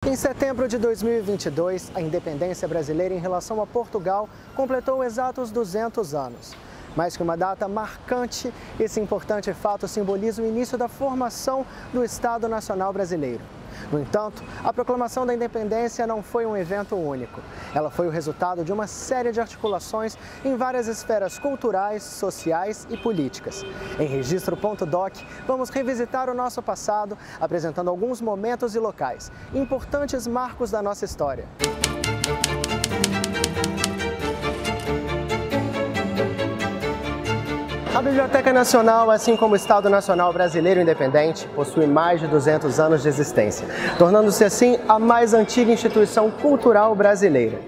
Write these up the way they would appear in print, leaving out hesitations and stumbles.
Em setembro de 2022, a independência brasileira em relação a Portugal completou exatos 200 anos. Mais que uma data marcante, esse importante fato simboliza o início da formação do Estado Nacional Brasileiro. No entanto, a proclamação da independência não foi um evento único. Ela foi o resultado de uma série de articulações em várias esferas culturais, sociais e políticas. Em Registro.doc, vamos revisitar o nosso passado, apresentando alguns momentos e locais, importantes marcos da nossa história. A Biblioteca Nacional, assim como o Estado Nacional Brasileiro Independente, possui mais de 200 anos de existência, tornando-se assim a mais antiga instituição cultural brasileira.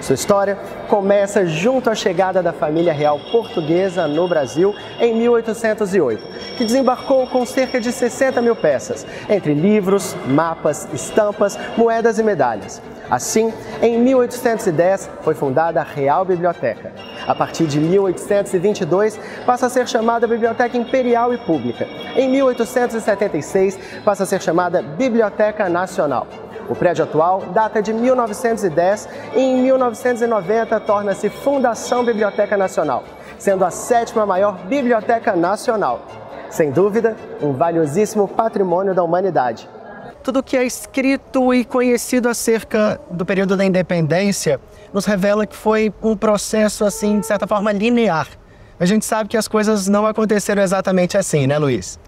Sua história começa junto à chegada da família real portuguesa no Brasil em 1808, que desembarcou com cerca de 60 mil peças, entre livros, mapas, estampas, moedas e medalhas. Assim, em 1810 foi fundada a Real Biblioteca. A partir de 1822 passa a ser chamada Biblioteca Imperial e Pública. Em 1876 passa a ser chamada Biblioteca Nacional. O prédio atual data de 1910 e em 1990 torna-se Fundação Biblioteca Nacional, sendo a 7ª maior biblioteca nacional. Sem dúvida, um valiosíssimo patrimônio da humanidade. Tudo que é escrito e conhecido acerca do período da independência nos revela que foi um processo, assim, de certa forma, linear. A gente sabe que as coisas não aconteceram exatamente assim, né, Luiz?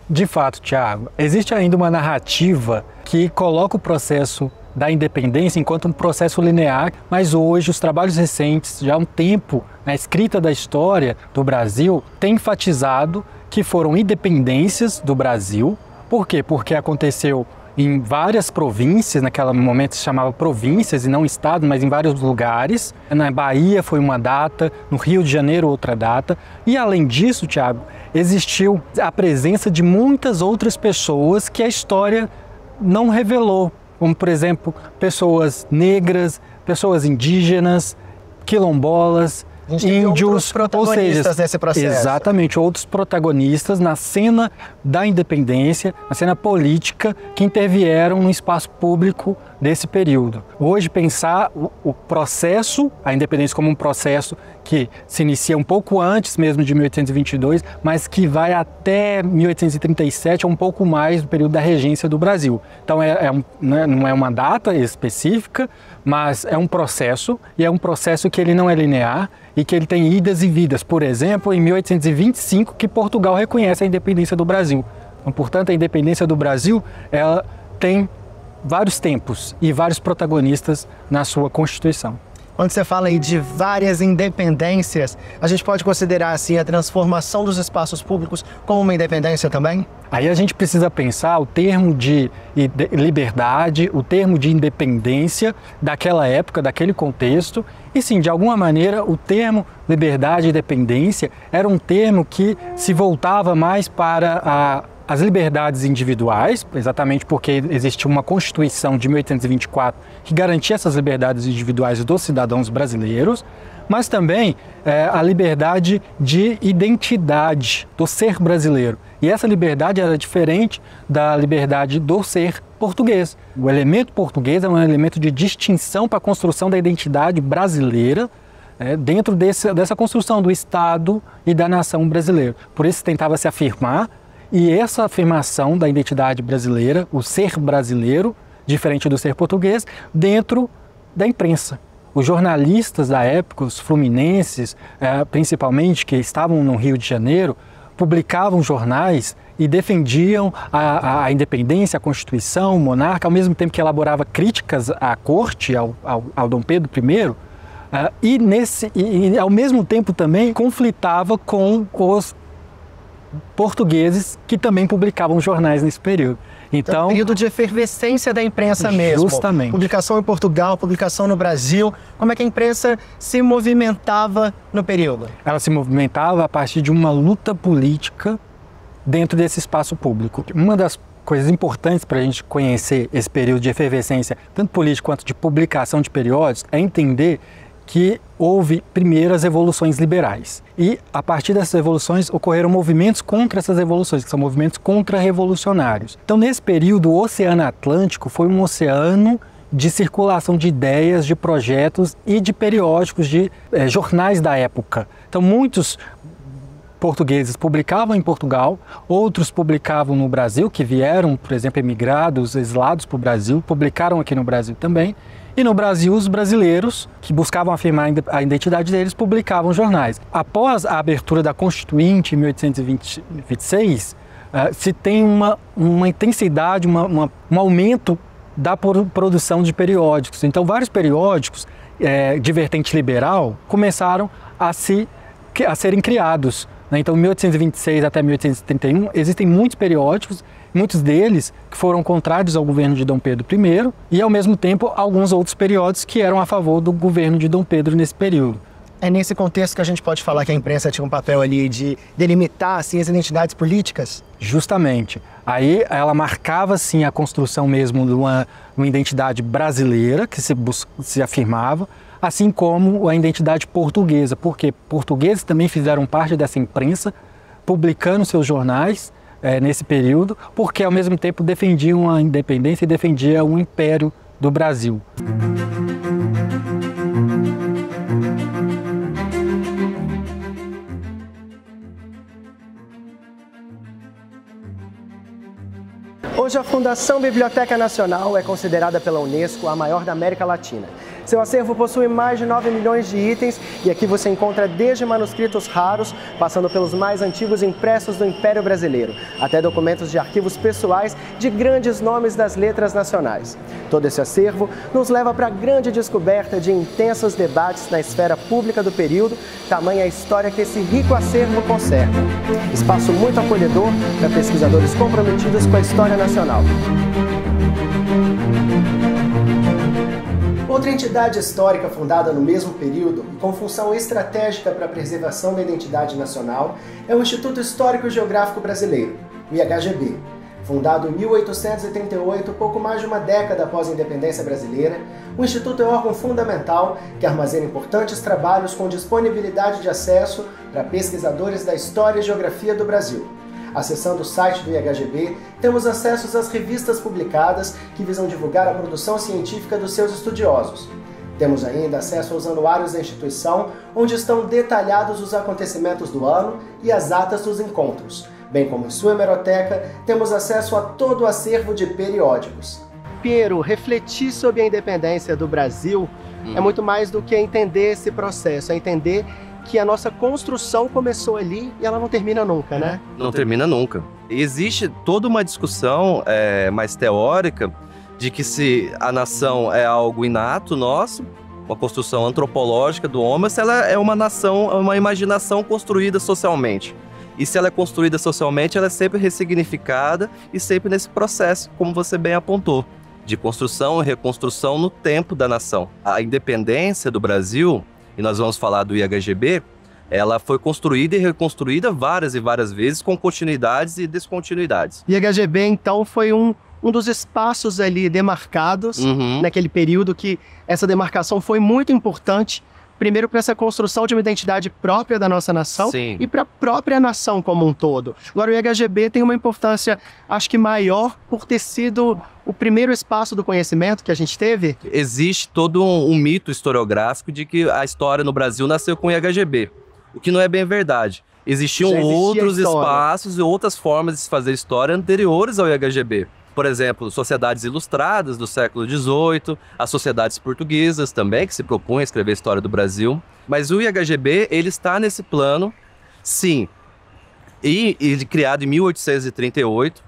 De fato, Thiago, existe ainda uma narrativa que coloca o processo da independência enquanto um processo linear, mas hoje os trabalhos recentes, já há um tempo, na escrita da história do Brasil, têm enfatizado que foram independências do Brasil. Por quê? Porque aconteceu em várias províncias, naquele momento se chamava províncias e não estado, mas em vários lugares. Na Bahia foi uma data, no Rio de Janeiro outra data. E além disso, Thiago, existiu a presença de muitas outras pessoas que a história não revelou, como por exemplo, pessoas negras, pessoas indígenas, quilombolas, índios, protagonistas, ou seja, nesse processo. Exatamente, outros protagonistas na cena da independência, na cena política, que intervieram no espaço público desse período. Hoje, pensar o processo, a independência como um processo que se inicia um pouco antes mesmo de 1822, mas que vai até 1837, um pouco mais do período da regência do Brasil. Então, não é uma data específica, mas é um processo, e é um processo que ele não é linear, e que ele tem idas e vidas. Por exemplo, em 1825, que Portugal reconhece a independência do Brasil. Então, portanto, a independência do Brasil, ela tem vários tempos e vários protagonistas na sua Constituição. Quando você fala aí de várias independências, a gente pode considerar assim a transformação dos espaços públicos como uma independência também? Aí a gente precisa pensar o termo de liberdade, o termo de independência daquela época, daquele contexto. E sim, de alguma maneira, o termo liberdade e independência era um termo que se voltava mais para as liberdades individuais, exatamente porque existia uma Constituição de 1824 que garantia essas liberdades individuais dos cidadãos brasileiros, mas também a liberdade de identidade do ser brasileiro. E essa liberdade era diferente da liberdade do ser português. O elemento português é um elemento de distinção para a construção da identidade brasileira, dentro dessa construção do Estado e da nação brasileira. Por isso tentava se afirmar. E essa afirmação da identidade brasileira, o ser brasileiro, diferente do ser português, dentro da imprensa. Os jornalistas da época, os fluminenses, principalmente, que estavam no Rio de Janeiro, publicavam jornais e defendiam a independência, a Constituição, o monarca, ao mesmo tempo que elaborava críticas à corte, ao Dom Pedro I, e ao mesmo tempo também conflitava com os portugueses que também publicavam jornais nesse período. Então, período de efervescência da imprensa mesmo. Justamente. Publicação em Portugal, publicação no Brasil. Como é que a imprensa se movimentava no período? Ela se movimentava a partir de uma luta política dentro desse espaço público. Uma das coisas importantes para a gente conhecer esse período de efervescência, tanto político quanto de publicação de periódicos, é entender que houve primeiro as revoluções liberais. E a partir dessas revoluções ocorreram movimentos contra essas revoluções, que são movimentos contra-revolucionários. Então, nesse período, o Oceano Atlântico foi um oceano de circulação de ideias, de projetos e de periódicos, de jornais da época. Então, muitos portugueses publicavam em Portugal, outros publicavam no Brasil, que vieram, por exemplo, emigrados, exilados para o Brasil, publicaram aqui no Brasil também. E no Brasil, os brasileiros, que buscavam afirmar a identidade deles, publicavam jornais. Após a abertura da Constituinte, em 1826, se tem uma intensidade, um aumento da produção de periódicos. Então, vários periódicos de vertente liberal começaram a serem criados. Então, em 1826 até 1831, existem muitos periódicos, muitos deles que foram contrários ao governo de Dom Pedro I e, ao mesmo tempo, alguns outros periódicos que eram a favor do governo de Dom Pedro nesse período. É nesse contexto que a gente pode falar que a imprensa tinha um papel ali de delimitar assim, as identidades políticas? Justamente. Aí ela marcava assim, a construção mesmo de uma identidade brasileira que se afirmava, assim como a identidade portuguesa, porque portugueses também fizeram parte dessa imprensa, publicando seus jornais nesse período, porque ao mesmo tempo defendiam a independência e defendiam o Império do Brasil. Hoje a Fundação Biblioteca Nacional é considerada pela Unesco a maior da América Latina. Seu acervo possui mais de 9 milhões de itens e aqui você encontra desde manuscritos raros, passando pelos mais antigos impressos do Império Brasileiro, até documentos de arquivos pessoais de grandes nomes das letras nacionais. Todo esse acervo nos leva para a grande descoberta de intensos debates na esfera pública do período, tamanha a história que esse rico acervo conserva. Espaço muito acolhedor para pesquisadores comprometidos com a história nacional. Outra entidade histórica fundada no mesmo período e com função estratégica para a preservação da identidade nacional é o Instituto Histórico e Geográfico Brasileiro, o IHGB. Fundado em 1838, pouco mais de uma década após a independência brasileira, o Instituto é um órgão fundamental que armazena importantes trabalhos com disponibilidade de acesso para pesquisadores da história e geografia do Brasil. Acessando o site do IHGB, temos acesso às revistas publicadas que visam divulgar a produção científica dos seus estudiosos. Temos ainda acesso aos anuários da instituição, onde estão detalhados os acontecimentos do ano e as atas dos encontros. Bem como em sua hemeroteca, temos acesso a todo o acervo de periódicos. Piero, refletir sobre a independência do Brasil é muito mais do que entender esse processo, é entender que a nossa construção começou ali e ela não termina nunca, né? Não termina nunca. Existe toda uma discussão mais teórica de que se a nação é algo inato nosso, uma construção antropológica do homem, se ela é uma nação, uma imaginação construída socialmente. E se ela é construída socialmente, ela é sempre ressignificada e sempre nesse processo, como você bem apontou, de construção e reconstrução no tempo da nação. A independência do Brasil, e nós vamos falar do IHGB, ela foi construída e reconstruída várias e várias vezes com continuidades e descontinuidades. O IHGB, então, foi um dos espaços ali demarcados naquele período que essa demarcação foi muito importante, primeiro para essa construção de uma identidade própria da nossa nação. Sim. E para a própria nação como um todo. Agora, o IHGB tem uma importância, acho que maior, por ter sido o primeiro espaço do conhecimento que a gente teve. Existe todo um mito historiográfico de que a história no Brasil nasceu com o IHGB, o que não é bem verdade. Existiam outros espaços e outras formas de se fazer história anteriores ao IHGB. Por exemplo, sociedades ilustradas do século XVIII, as sociedades portuguesas também, que se propunham a escrever a história do Brasil. Mas o IHGB, ele está nesse plano, sim, e criado em 1838,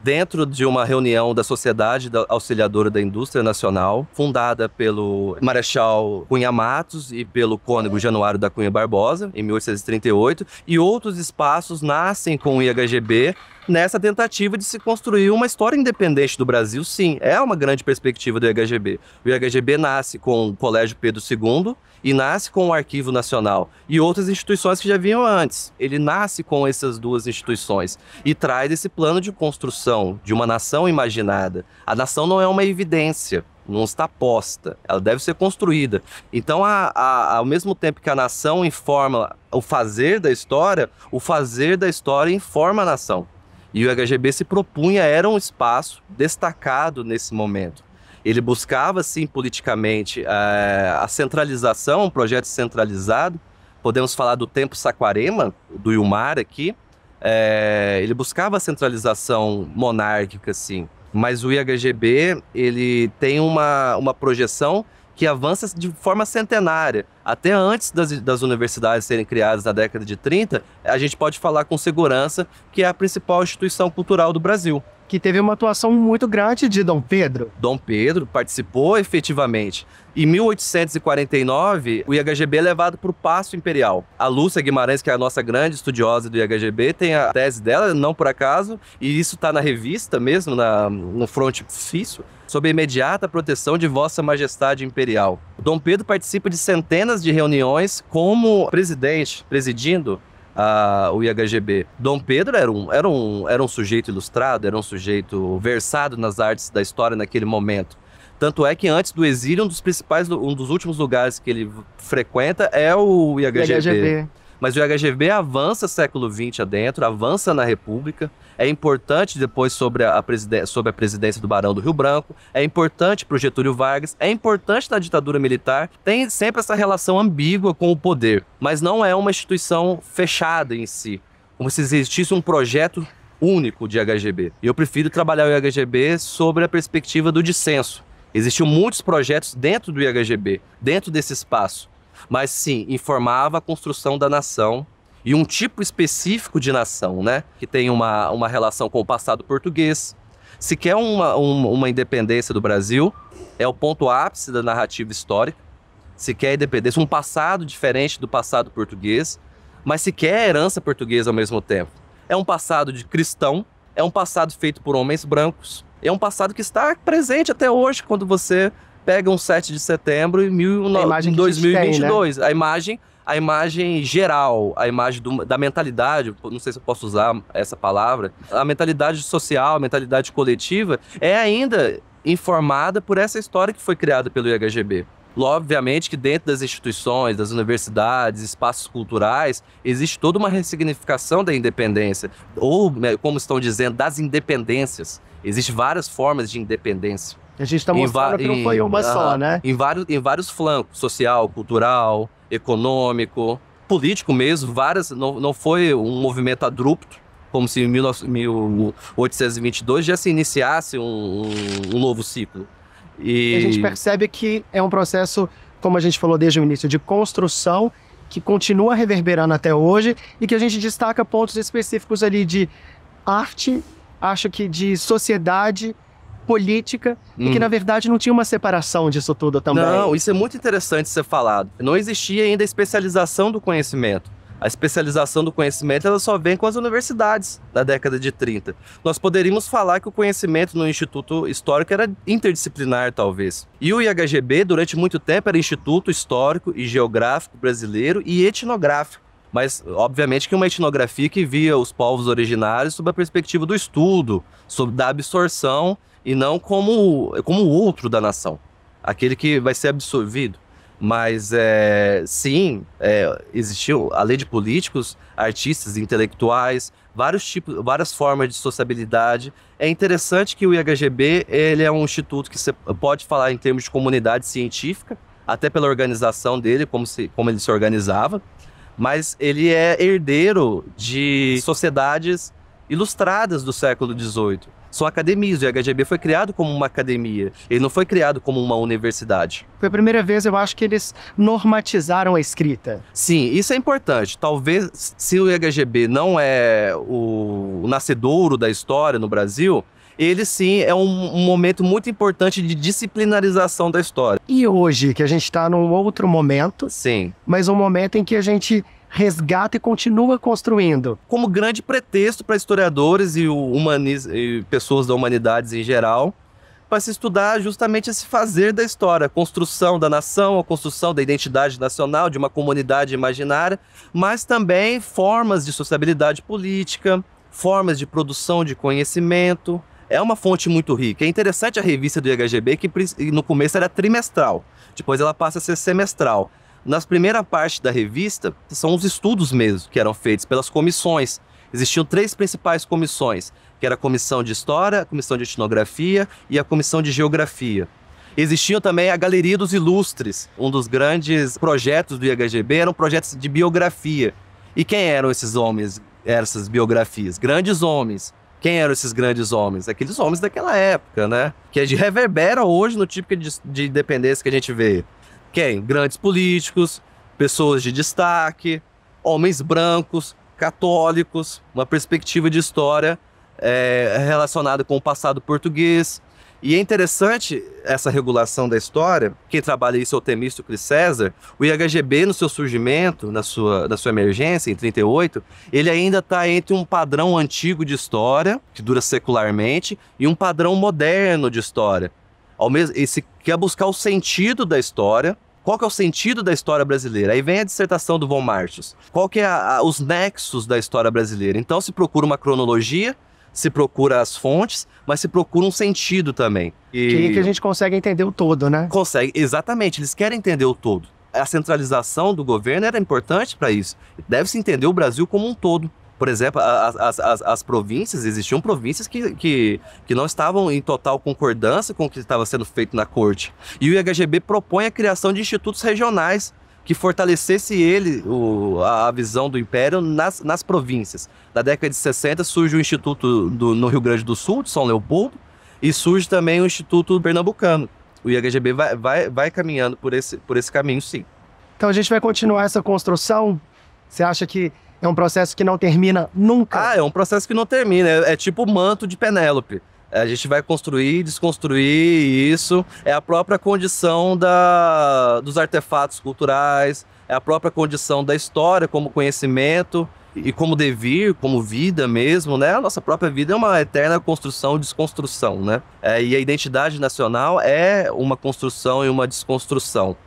dentro de uma reunião da Sociedade Auxiliadora da Indústria Nacional, fundada pelo Marechal Cunha Matos e pelo cônego Januário da Cunha Barbosa, em 1838, e outros espaços nascem com o IHGB nessa tentativa de se construir uma história independente do Brasil. Sim, é uma grande perspectiva do IHGB. O IHGB nasce com o Colégio Pedro II e nasce com o Arquivo Nacional e outras instituições que já vinham antes. Ele nasce com essas duas instituições e traz esse plano de construção de uma nação imaginada. A nação não é uma evidência, não está posta, ela deve ser construída. Então, ao mesmo tempo que a nação informa o fazer da história informa a nação. E o IHGB se propunha, era um espaço destacado nesse momento. Ele buscava, sim, politicamente, a centralização, um projeto centralizado. Podemos falar do Templo Saquarema, do Ilmar aqui. Ele buscava a centralização monárquica, sim. Mas o IHGB, ele tem uma projeção que avança de forma centenária. Até antes das universidades serem criadas na década de 30, a gente pode falar com segurança que é a principal instituição cultural do Brasil. Que teve uma atuação muito grande de Dom Pedro. Dom Pedro participou efetivamente. Em 1849, o IHGB é levado para o Paço Imperial. A Lúcia Guimarães, que é a nossa grande estudiosa do IHGB, tem a tese dela, não por acaso, e isso está na revista mesmo, no frontispício, sob a imediata proteção de Vossa Majestade Imperial. Dom Pedro participa de centenas de reuniões como presidente, presidindo o IHGB. Dom Pedro era um sujeito ilustrado, era um sujeito versado nas artes da história naquele momento. Tanto é que antes do exílio, um dos últimos lugares que ele frequenta é o IHGB. Mas o IHGB avança século XX adentro, avança na República, é importante depois sobre a presidência do Barão do Rio Branco, é importante para o Getúlio Vargas, é importante na ditadura militar, tem sempre essa relação ambígua com o poder, mas não é uma instituição fechada em si, como se existisse um projeto único de IHGB. E eu prefiro trabalhar o IHGB sobre a perspectiva do dissenso. Existiam muitos projetos dentro do IHGB, dentro desse espaço, mas sim, informava a construção da nação e um tipo específico de nação, né? Que tem uma relação com o passado português. Se quer uma independência do Brasil, é o ponto ápice da narrativa histórica. Se quer independência, um passado diferente do passado português, mas se quer herança portuguesa ao mesmo tempo. É um passado de cristão, é um passado feito por homens brancos, é um passado que está presente até hoje, quando você pega um 7 de setembro em 2022. Tem, né? A imagem geral, a imagem da mentalidade, não sei se eu posso usar essa palavra, a mentalidade social, a mentalidade coletiva é ainda informada por essa história que foi criada pelo IHGB. Obviamente que dentro das instituições, das universidades, espaços culturais, existe toda uma ressignificação da independência, ou, como estão dizendo, das independências. Existem várias formas de independência. A gente está mostrando que não foi uma só, né? Em vários flancos, social, cultural, econômico, político mesmo, não foi um movimento abrupto, como se em 1822 já se iniciasse um novo ciclo. E a gente percebe que é um processo, como a gente falou desde o início, de construção, que continua reverberando até hoje, e que a gente destaca pontos específicos ali de arte, acho que de sociedade, política, e que na verdade não tinha uma separação disso tudo também. Não, isso é muito interessante ser falado. Não existia ainda a especialização do conhecimento. A especialização do conhecimento ela só vem com as universidades da década de 30. Nós poderíamos falar que o conhecimento no Instituto Histórico era interdisciplinar, talvez. E o IHGB, durante muito tempo, era Instituto Histórico e Geográfico Brasileiro e Etnográfico. Mas, obviamente, que uma etnografia que via os povos originários sob a perspectiva do estudo, da absorção, e não como o outro da nação, aquele que vai ser absorvido. Mas, sim, existiu, além de políticos, artistas, intelectuais, várias formas de sociabilidade. É interessante que o IHGB ele é um instituto que você pode falar em termos de comunidade científica, até pela organização dele, como ele se organizava, mas ele é herdeiro de sociedades ilustradas do século XVIII. São academias, o IHGB foi criado como uma academia, ele não foi criado como uma universidade. Foi a primeira vez, eu acho, que eles normatizaram a escrita. Sim, isso é importante. Talvez, se o IHGB não é o nascedouro da história no Brasil, ele sim é um momento muito importante de disciplinarização da história. E hoje, que a gente está num outro momento, sim, mas um momento em que a gente resgata e continua construindo. Como grande pretexto para historiadores e pessoas da humanidades em geral, para se estudar justamente esse fazer da história, a construção da nação, a construção da identidade nacional, de uma comunidade imaginária, mas também formas de sociabilidade política, formas de produção de conhecimento, é uma fonte muito rica. É interessante a revista do IHGB, que no começo era trimestral, depois ela passa a ser semestral. Na primeira parte da revista, são os estudos mesmo que eram feitos pelas comissões. Existiam 3 principais comissões, que era a comissão de História, a comissão de Etnografia e a comissão de Geografia. Existiam também a Galeria dos Ilustres. Um dos grandes projetos do IHGB eram projetos de biografia. E quem eram esses homens, essas biografias? Grandes homens. Quem eram esses grandes homens? Aqueles homens daquela época, né? Que reverbera hoje no tipo de independência que a gente vê. Quem? Grandes políticos, pessoas de destaque, homens brancos, católicos, uma perspectiva de história relacionada com o passado português. E é interessante essa regulação da história. Quem trabalha isso é o Temístocles César. O IHGB, no seu surgimento, na sua emergência, em 1938, ele ainda está entre um padrão antigo de história, que dura secularmente, e um padrão moderno de história. Esse quer buscar o sentido da história. Qual que é o sentido da história brasileira? Aí vem a dissertação do von Martius. Qual que é os nexos da história brasileira? Então se procura uma cronologia, se procura as fontes, mas se procura um sentido também. Que a gente consegue entender o todo, né? Consegue, exatamente. Eles querem entender o todo. A centralização do governo era importante para isso. Deve-se entender o Brasil como um todo. Por exemplo, as províncias, existiam províncias que não estavam em total concordância com o que estava sendo feito na corte. E o IHGB propõe a criação de institutos regionais que fortalecesse a visão do Império nas províncias. Na década de 60 surge o Instituto no Rio Grande do Sul, de São Leopoldo, e surge também o Instituto Pernambucano. O IHGB vai caminhando por esse caminho, sim. Então a gente vai continuar essa construção? Você acha que é um processo que não termina nunca? É um processo que não termina. É tipo o manto de Penélope. A gente vai construir, desconstruir isso. É a própria condição dos artefatos culturais, é a própria condição da história como conhecimento e como devir, como vida mesmo, né? A nossa própria vida é uma eterna construção e desconstrução, né? E a identidade nacional é uma construção e uma desconstrução.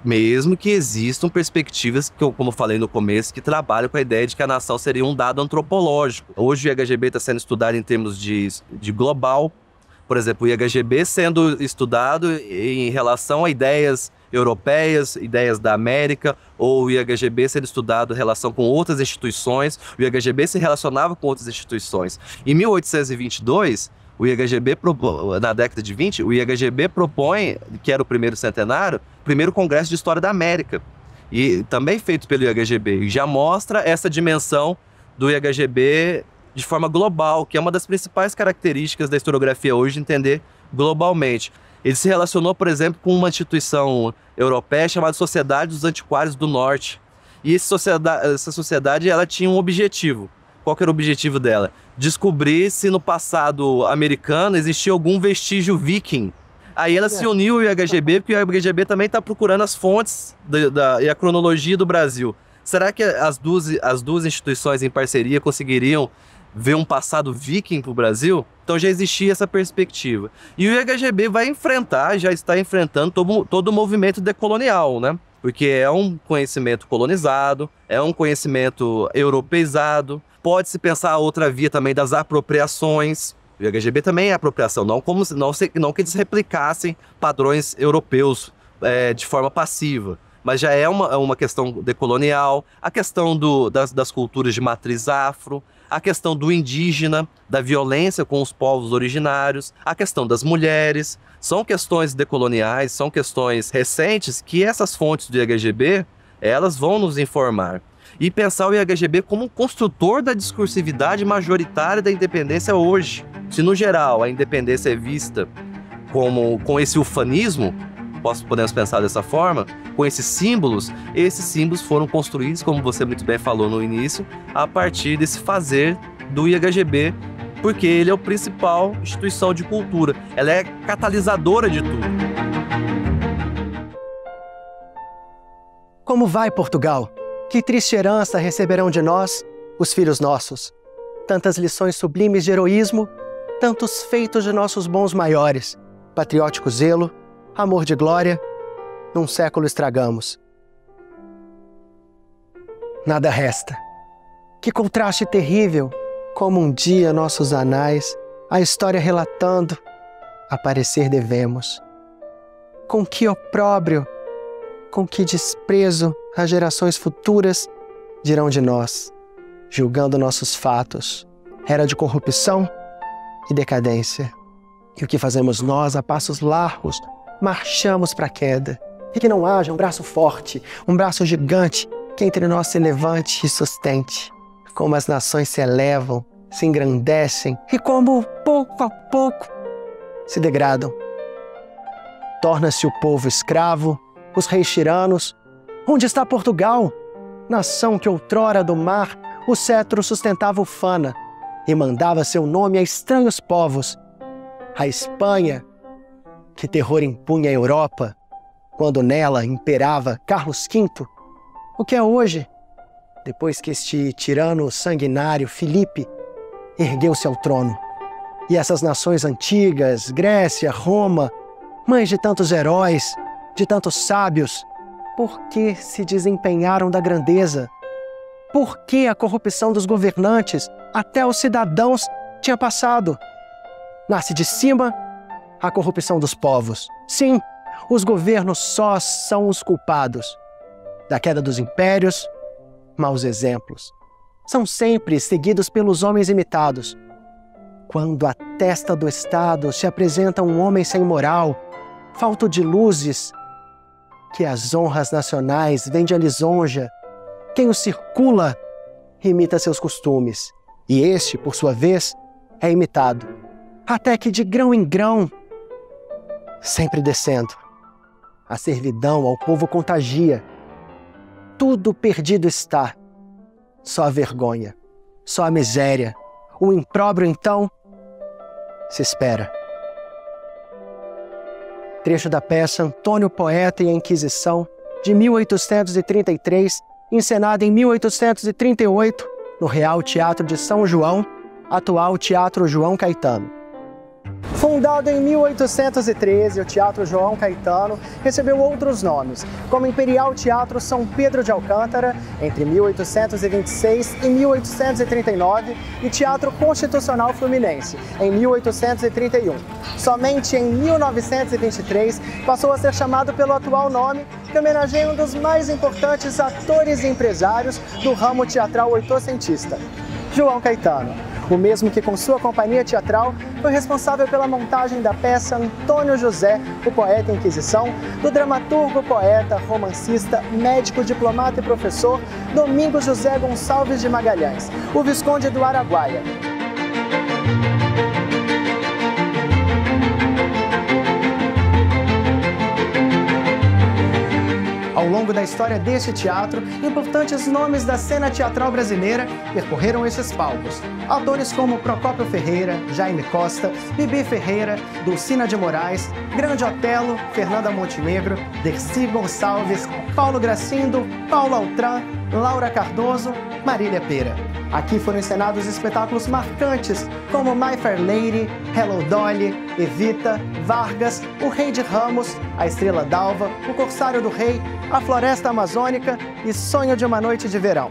Mesmo que existam perspectivas, como eu falei no começo, que trabalham com a ideia de que a nação seria um dado antropológico. Hoje o IHGB está sendo estudado em termos de global. Por exemplo, o IHGB sendo estudado em relação a ideias europeias, ideias da América, ou o IHGB sendo estudado em relação com outras instituições. O IHGB se relacionava com outras instituições. Em 1822... o IHGB, na década de 20, o IHGB propõe, que era o primeiro centenário, o primeiro Congresso de História da América. E também feito pelo IHGB. E já mostra essa dimensão do IHGB de forma global, que é uma das principais características da historiografia hoje, entender globalmente. Ele se relacionou, por exemplo, com uma instituição europeia chamada Sociedade dos Antiquários do Norte. E essa sociedade ela tinha um objetivo. Qual que era o objetivo dela? Descobrir se no passado americano existia algum vestígio viking. Aí ela se uniu ao IHGB, porque o IHGB também está procurando as fontes e a cronologia do Brasil. Será que as duas instituições em parceria conseguiriam ver um passado viking para o Brasil? Então já existia essa perspectiva. E o IHGB já está enfrentando todo o movimento decolonial, né? Porque é um conhecimento colonizado, é um conhecimento europeizado. Pode-se pensar a outra via também das apropriações. O IHGB também é apropriação, não que eles replicassem padrões europeus de forma passiva, mas já é uma questão decolonial, a questão das culturas de matriz afro, a questão do indígena, da violência com os povos originários, a questão das mulheres. São questões decoloniais, são questões recentes que essas fontes do IHGB, elas vão nos informar. E pensar o IHGB como um construtor da discursividade majoritária da independência hoje. Se, no geral, a independência é vista com esse ufanismo, podemos pensar dessa forma, com esses símbolos foram construídos, como você muito bem falou no início, a partir desse fazer do IHGB, porque ele é a principal instituição de cultura. Ela é catalisadora de tudo. Como vai, Portugal? Que triste herança receberão de nós, os filhos nossos. Tantas lições sublimes de heroísmo, tantos feitos de nossos bons maiores. Patriótico zelo, amor de glória, num século estragamos. Nada resta. Que contraste terrível, como um dia nossos anais a história relatando, a parecer devemos. Com que opróbrio, com que desprezo as gerações futuras dirão de nós, julgando nossos fatos, era de corrupção e decadência. E o que fazemos nós a passos largos, marchamos para a queda. E que não haja um braço forte, um braço gigante, que entre nós se levante e sustente. Como as nações se elevam, se engrandecem e como, pouco a pouco, se degradam. Torna-se o povo escravo, os reis tiranos. Onde está Portugal? Nação que outrora do mar o cetro sustentava ufana e mandava seu nome a estranhos povos. A Espanha, que terror impunha a Europa, quando nela imperava Carlos V, o que é hoje, depois que este tirano sanguinário Filipe ergueu-se ao trono. E essas nações antigas, Grécia, Roma, mães de tantos heróis, de tantos sábios, por que se desempenharam da grandeza? Por que a corrupção dos governantes até os cidadãos tinha passado? Nasce de cima a corrupção dos povos. Sim, os governos só são os culpados. Da queda dos impérios, maus exemplos são sempre seguidos pelos homens imitados. Quando à testa do Estado se apresenta um homem sem moral, falto de luzes, que as honras nacionais vende a lisonja, quem o circula imita seus costumes, e este, por sua vez, é imitado, até que de grão em grão, sempre descendo, a servidão ao povo contagia. Tudo perdido está, só a vergonha, só a miséria. O impróbrio, então, se espera. Trecho da peça Antônio Poeta e a Inquisição, de 1833, encenada em 1838, no Real Teatro de São João, atual Teatro João Caetano. Fundado em 1813, o Teatro João Caetano recebeu outros nomes, como Imperial Teatro São Pedro de Alcântara, entre 1826 e 1839, e Teatro Constitucional Fluminense, em 1831. Somente em 1923 passou a ser chamado pelo atual nome, que homenageia um dos mais importantes atores e empresários do ramo teatral oitocentista, João Caetano. O mesmo que, com sua companhia teatral, foi responsável pela montagem da peça Antônio José, o Poeta e Inquisição, do dramaturgo, poeta, romancista, médico, diplomata e professor Domingos José Gonçalves de Magalhães, o Visconde do Araguaia. Ao longo da história deste teatro, importantes nomes da cena teatral brasileira percorreram esses palcos. Atores como Procópio Ferreira, Jaime Costa, Bibi Ferreira, Dulcina de Moraes, Grande Otelo, Fernanda Montenegro, Dercy Gonçalves, Paulo Gracindo, Paulo Altran, Laura Cardoso, Marília Pera. Aqui foram encenados espetáculos marcantes como My Fair Lady, Hello Dolly, Evita, Vargas, O Rei de Ramos, A Estrela d'Alva, O Corsário do Rei, A Floresta Amazônica e Sonho de uma Noite de Verão.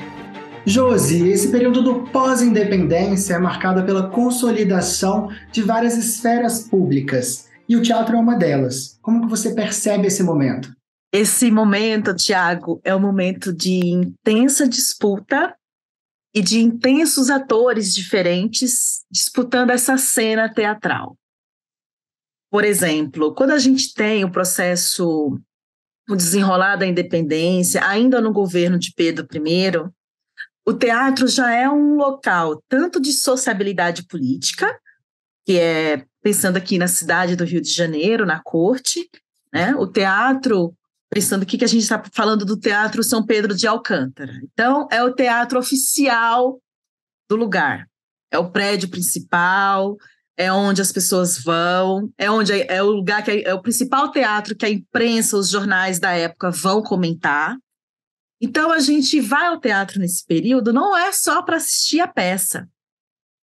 Josi, esse período do pós-independência é marcado pela consolidação de várias esferas públicas, e o teatro é uma delas. Como que você percebe esse momento? Esse momento, Tiago, é um momento de intensa disputa e de intensos atores diferentes disputando essa cena teatral. Por exemplo, quando a gente tem o processo, o desenrolar da independência, ainda no governo de Pedro I, o teatro já é um local tanto de sociabilidade política, que é, pensando aqui na cidade do Rio de Janeiro, na corte, né? O teatro, pensando aqui que a gente está falando do Teatro São Pedro de Alcântara. Então, é o teatro oficial do lugar. É o prédio principal, é onde as pessoas vão, é o lugar que é o principal teatro que a imprensa, os jornais da época vão comentar. Então, a gente vai ao teatro nesse período não é só para assistir a peça.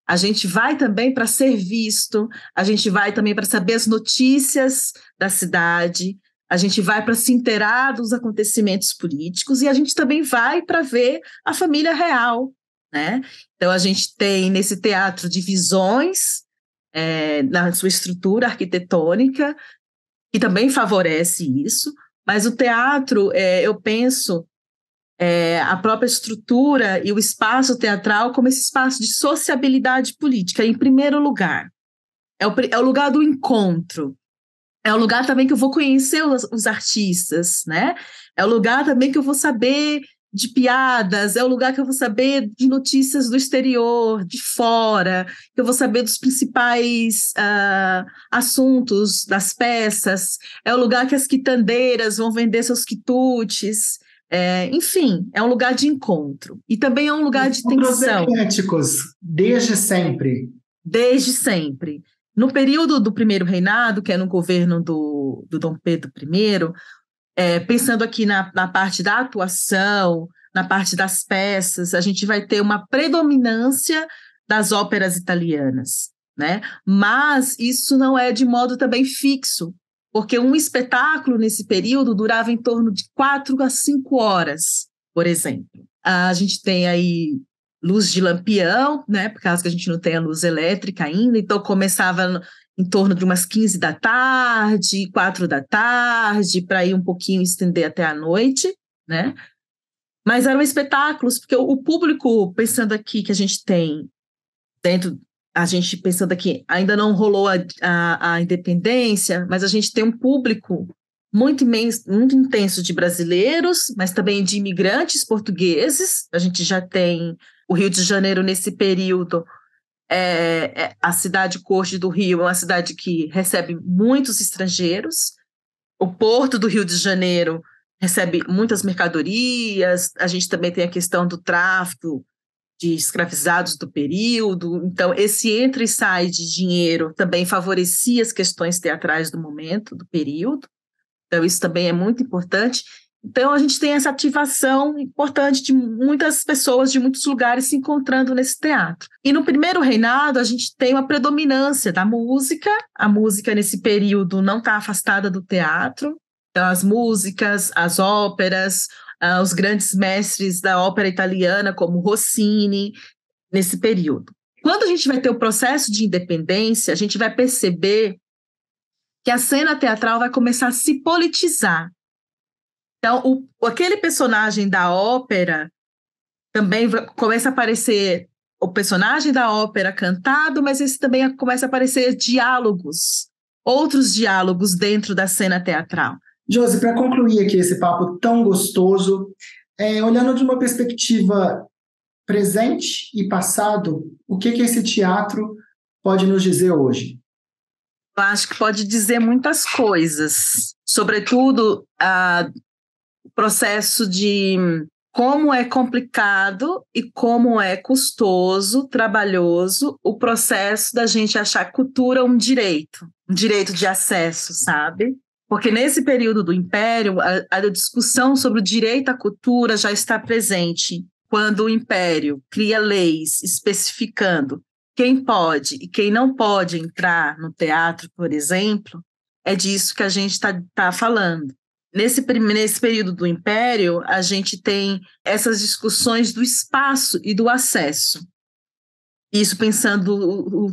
A gente vai também para ser visto, a gente vai também para saber as notícias da cidade, a gente vai para se inteirar dos acontecimentos políticos e a gente também vai para ver a família real, né? Então, a gente tem nesse teatro divisões na sua estrutura arquitetônica, que também favorece isso, mas o teatro, eu penso, a própria estrutura e o espaço teatral como esse espaço de sociabilidade política, em primeiro lugar. É o lugar do encontro. É o lugar também que eu vou conhecer os artistas, né? É o lugar também que eu vou saber de piadas, é o lugar que eu vou saber de notícias do exterior, de fora, que eu vou saber dos principais assuntos das peças, é o lugar que as quitandeiras vão vender seus quitutes, enfim, é um lugar de encontro. E também é um lugar de tensão. Ecléticos, desde sempre. Desde sempre. No período do primeiro reinado, que é no governo do Dom Pedro I, pensando aqui na parte da atuação, na parte das peças, a gente vai ter uma predominância das óperas italianas, né? Mas isso não é de modo também fixo, porque um espetáculo nesse período durava em torno de 4 a 5 horas, por exemplo. A gente tem aí luz de lampião, né, por causa que a gente não tem a luz elétrica ainda, então começava em torno de umas 15 da tarde, 4 da tarde, para ir um pouquinho estender até a noite, né? Mas eram espetáculos, porque o público, pensando aqui que a gente tem pensando aqui, ainda não rolou a independência, mas a gente tem um público muito intenso de brasileiros, mas também de imigrantes portugueses. A gente já tem o Rio de Janeiro nesse período, a cidade Corte do Rio é uma cidade que recebe muitos estrangeiros. O Porto do Rio de Janeiro recebe muitas mercadorias. A gente também tem a questão do tráfico de escravizados do período. Então, esse entra e sai de dinheiro também favorecia as questões teatrais do momento, do período. Então, isso também é muito importante. Então, a gente tem essa ativação importante de muitas pessoas de muitos lugares se encontrando nesse teatro. E no primeiro reinado, a gente tem uma predominância da música. A música, nesse período, não está afastada do teatro. Então, as músicas, as óperas, os grandes mestres da ópera italiana, como Rossini, nesse período. Quando a gente vai ter o processo de independência, a gente vai perceber que a cena teatral vai começar a se politizar. Então, aquele personagem da ópera também começa a aparecer o personagem da ópera cantado, mas esse também começa a aparecer diálogos, outros diálogos dentro da cena teatral. Josi, para concluir aqui esse papo tão gostoso, olhando de uma perspectiva presente e passado, o que esse teatro pode nos dizer hoje? Eu acho que pode dizer muitas coisas, sobretudo o processo de como é complicado e como é custoso, trabalhoso, o processo da gente achar cultura um direito de acesso, sabe? Porque nesse período do Império, a discussão sobre o direito à cultura já está presente, quando o Império cria leis especificando quem pode e quem não pode entrar no teatro, por exemplo. É disso que a gente está falando. Nesse período do Império, a gente tem essas discussões do espaço e do acesso. Isso pensando o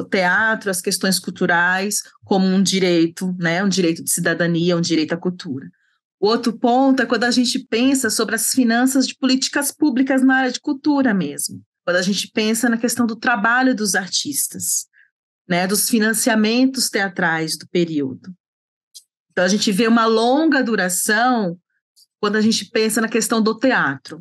teatro, as questões culturais, como um direito, né? Um direito de cidadania, um direito à cultura. O outro ponto é quando a gente pensa sobre as finanças de políticas públicas na área de cultura mesmo. Quando a gente pensa na questão do trabalho dos artistas, né? Dos financiamentos teatrais do período. Então, a gente vê uma longa duração quando a gente pensa na questão do teatro.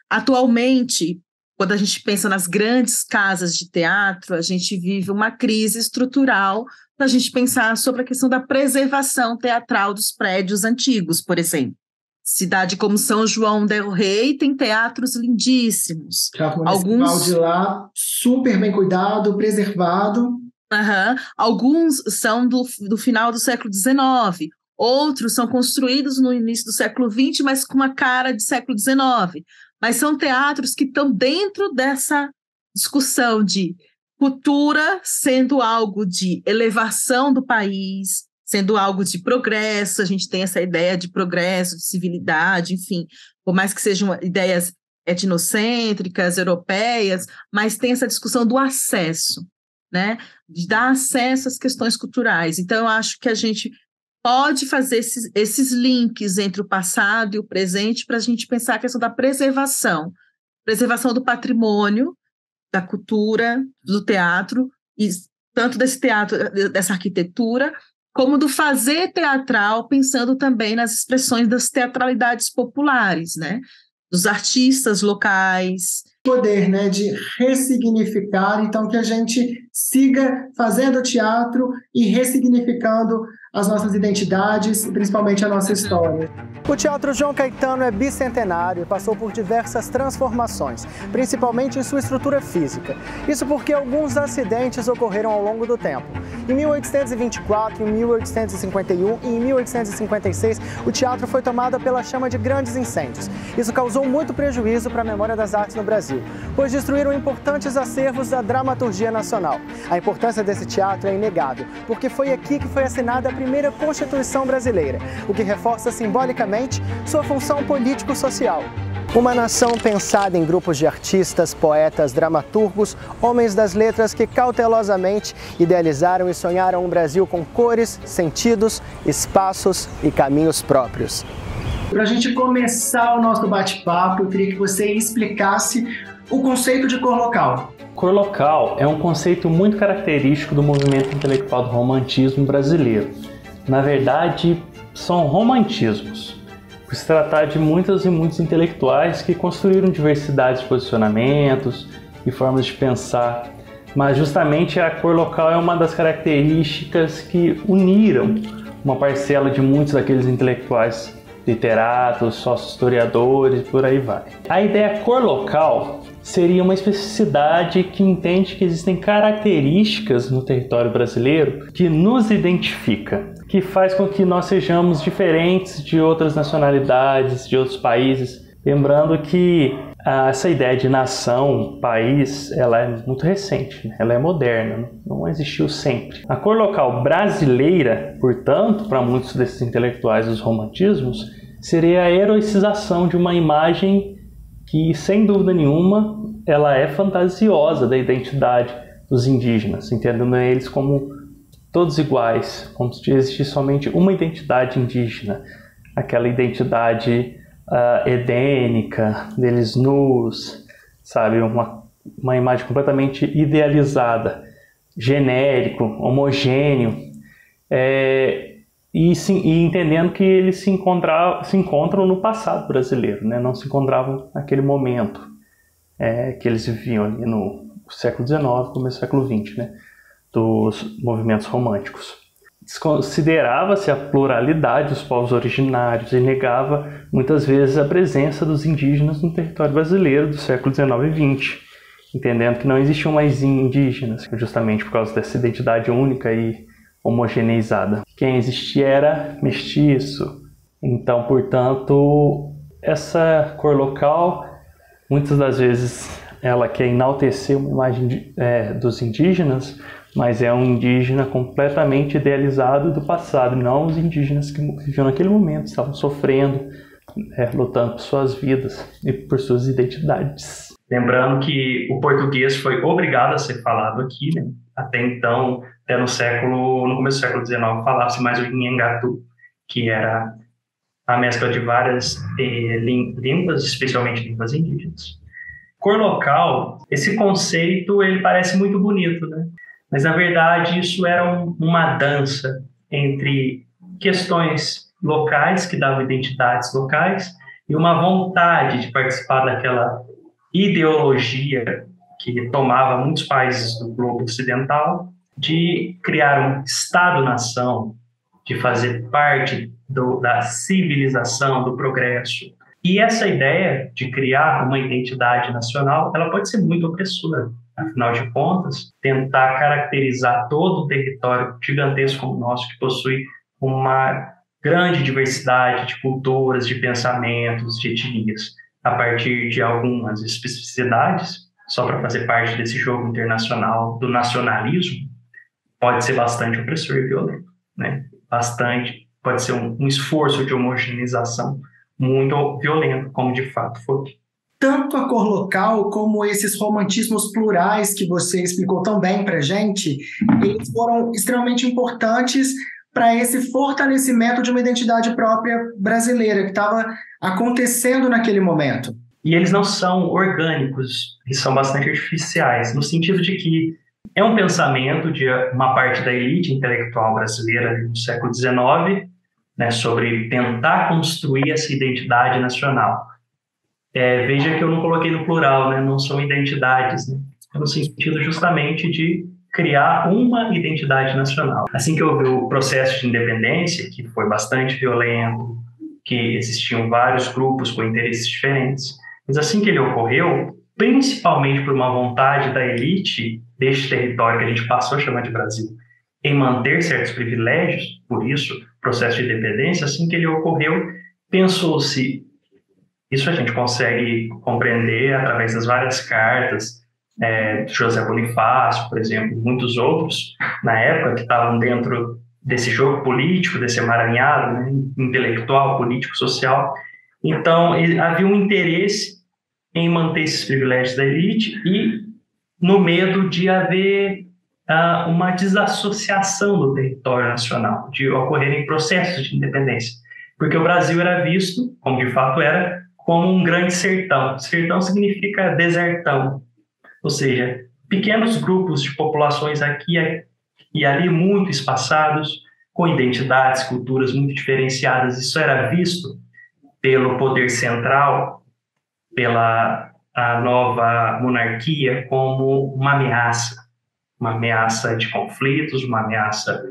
Atualmente, quando a gente pensa nas grandes casas de teatro, a gente vive uma crise estrutural para a gente pensar sobre a questão da preservação teatral dos prédios antigos, por exemplo. Cidade como São João del Rei tem teatros lindíssimos. Alguns de lá, super bem cuidado, preservado. Alguns são do final do século XIX, outros são construídos no início do século XX, mas com uma cara de século XIX. Mas são teatros que estão dentro dessa discussão de cultura sendo algo de elevação do país, sendo algo de progresso. A gente tem essa ideia de progresso, de civilidade, enfim, por mais que sejam ideias etnocêntricas, europeias, mas tem essa discussão do acesso. né? De dar acesso às questões culturais. Então, eu acho que a gente pode fazer esses links entre o passado e o presente para a gente pensar a questão da preservação do patrimônio, da cultura, do teatro, e tanto desse teatro, dessa arquitetura, como do fazer teatral, pensando também nas expressões das teatralidades populares, né? Dos artistas locais. Poder, né, de ressignificar, então que a gente siga fazendo teatro e ressignificando as nossas identidades, principalmente a nossa história. O Teatro João Caetano é bicentenário e passou por diversas transformações, principalmente em sua estrutura física. Isso porque alguns acidentes ocorreram ao longo do tempo. Em 1824, em 1851 e em 1856, o teatro foi tomado pela chama de grandes incêndios. Isso causou muito prejuízo para a memória das artes no Brasil, pois destruíram importantes acervos da dramaturgia nacional. A importância desse teatro é inegável, porque foi aqui que foi assinada a primeira Constituição brasileira, o que reforça simbolicamente sua função político-social. Uma nação pensada em grupos de artistas, poetas, dramaturgos, homens das letras que cautelosamente idealizaram e sonharam um Brasil com cores, sentidos, espaços e caminhos próprios. Para a gente começar o nosso bate-papo, eu queria que você explicasse o conceito de cor local. Cor local é um conceito muito característico do movimento intelectual do romantismo brasileiro. Na verdade, são romantismos, por se tratar de muitas e muitos intelectuais que construíram diversidade de posicionamentos e formas de pensar, mas justamente a cor local é uma das características que uniram uma parcela de muitos daqueles intelectuais, literatos, sócio-historiadores, por aí vai. A ideia cor local seria uma especificidade que entende que existem características no território brasileiro que nos identifica, que faz com que nós sejamos diferentes de outras nacionalidades, de outros países. Lembrando que essa ideia de nação, país, ela é muito recente, né? Ela é moderna, não existiu sempre. A cor local brasileira, portanto, para muitos desses intelectuais dos romantismos, seria a heroicização de uma imagem que, sem dúvida nenhuma, ela é fantasiosa da identidade dos indígenas, entendendo eles como todos iguais, como se existisse somente uma identidade indígena, aquela identidade edênica, deles nus, sabe, uma imagem completamente idealizada, genérico, homogêneo, e entendendo que eles se encontram no passado brasileiro, né? Não se encontravam naquele momento que eles viviam ali no século XIX, começo do século XX, né? Dos movimentos românticos. Desconsiderava-se a pluralidade dos povos originários e negava muitas vezes a presença dos indígenas no território brasileiro do século XIX e XX, entendendo que não existiam mais indígenas, justamente por causa dessa identidade única e homogeneizada. Quem existia era mestiço. Então, portanto, essa cor local, muitas das vezes, ela quer enaltecer uma imagem dos indígenas, mas é um indígena completamente idealizado do passado, não os indígenas que viviam naquele momento, estavam sofrendo, lutando por suas vidas e por suas identidades. Lembrando que o português foi obrigado a ser falado aqui, né? Até então, até no começo do século XIX, falava-se mais o Inhangatu, que era a mescla de várias línguas, especialmente línguas indígenas. Cor local, esse conceito, ele parece muito bonito, né? Mas, na verdade, isso era uma dança entre questões locais, que davam identidades locais, e uma vontade de participar daquela ideologia que tomava muitos países do globo ocidental, de criar um Estado-nação, de fazer parte da civilização, do progresso. E essa ideia de criar uma identidade nacional, ela pode ser muito opressora. Afinal de contas, tentar caracterizar todo o território gigantesco como o nosso, que possui uma grande diversidade de culturas, de pensamentos, de etnias, a partir de algumas especificidades, só para fazer parte desse jogo internacional do nacionalismo, pode ser bastante opressor e violento, né? Pode ser um esforço de homogeneização muito violento, como de fato foi. tanto a cor local como esses romantismos plurais que você explicou tão bem para a gente, eles foram extremamente importantes para esse fortalecimento de uma identidade própria brasileira que estava acontecendo naquele momento. E eles não são orgânicos, eles são bastante artificiais, no sentido de que é um pensamento de uma parte da elite intelectual brasileira do século XIX, né, sobre tentar construir essa identidade nacional. Veja que eu não coloquei no plural, né, não são identidades, né, no sentido justamente de criar uma identidade nacional. Assim que houve o processo de independência, que foi bastante violento, que existiam vários grupos com interesses diferentes, mas assim que ele ocorreu, principalmente por uma vontade da elite deste território que a gente passou a chamar de Brasil, em manter certos privilégios, por isso, o processo de independência, assim que ele ocorreu, pensou-se, isso a gente consegue compreender através das várias cartas, José Bonifácio, por exemplo, muitos outros, na época, que estavam dentro desse jogo político, desse emaranhado, né, intelectual, político, social. Então, havia um interesse em manter esses privilégios da elite e no medo de haver uma desassociação do território nacional, de ocorrerem processos de independência. Porque o Brasil era visto, como de fato era, como um grande sertão. Sertão significa desertão, ou seja, pequenos grupos de populações aqui e ali muito espaçados, com identidades, culturas muito diferenciadas. Isso era visto pelo poder central, pela a nova monarquia, como uma ameaça de conflitos, uma ameaça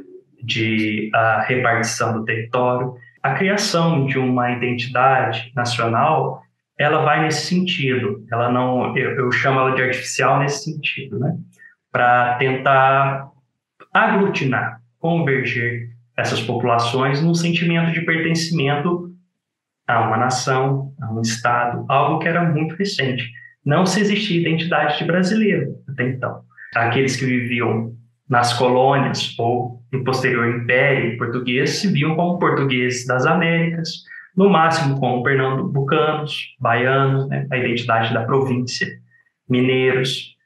de repartição do território. A criação de uma identidade nacional, ela vai nesse sentido. Ela não, eu chamo ela de artificial nesse sentido, né? Para tentar aglutinar, converger essas populações num sentimento de pertencimento a uma nação, a um Estado, algo que era muito recente. Não se existia identidade de brasileiro até então. Aqueles que viviam nas colônias ou no posterior império português se viam como portugueses das Américas, no máximo como pernambucanos, baianos, né, a identidade da província, mineiros.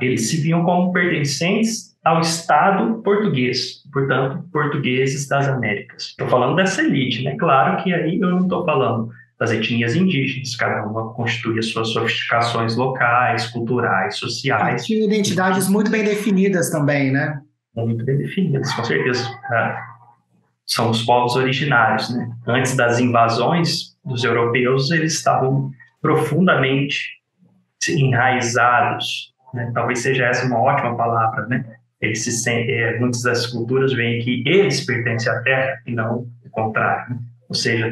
Eles se viam como pertencentes ao Estado português, portanto, portugueses das Américas. Estou falando dessa elite, né? Claro que aí eu não estou falando das etnias indígenas, cada uma constitui as suas sofisticações locais, culturais, sociais. Tinha identidades muito bem definidas também, né? Muito bem definidas, com certeza. São os povos originários, né? Antes das invasões dos europeus, eles estavam profundamente enraizados, né? Talvez seja essa uma ótima palavra, né? Eles muitas das culturas veem que eles pertencem à terra e não o contrário, né? Ou seja,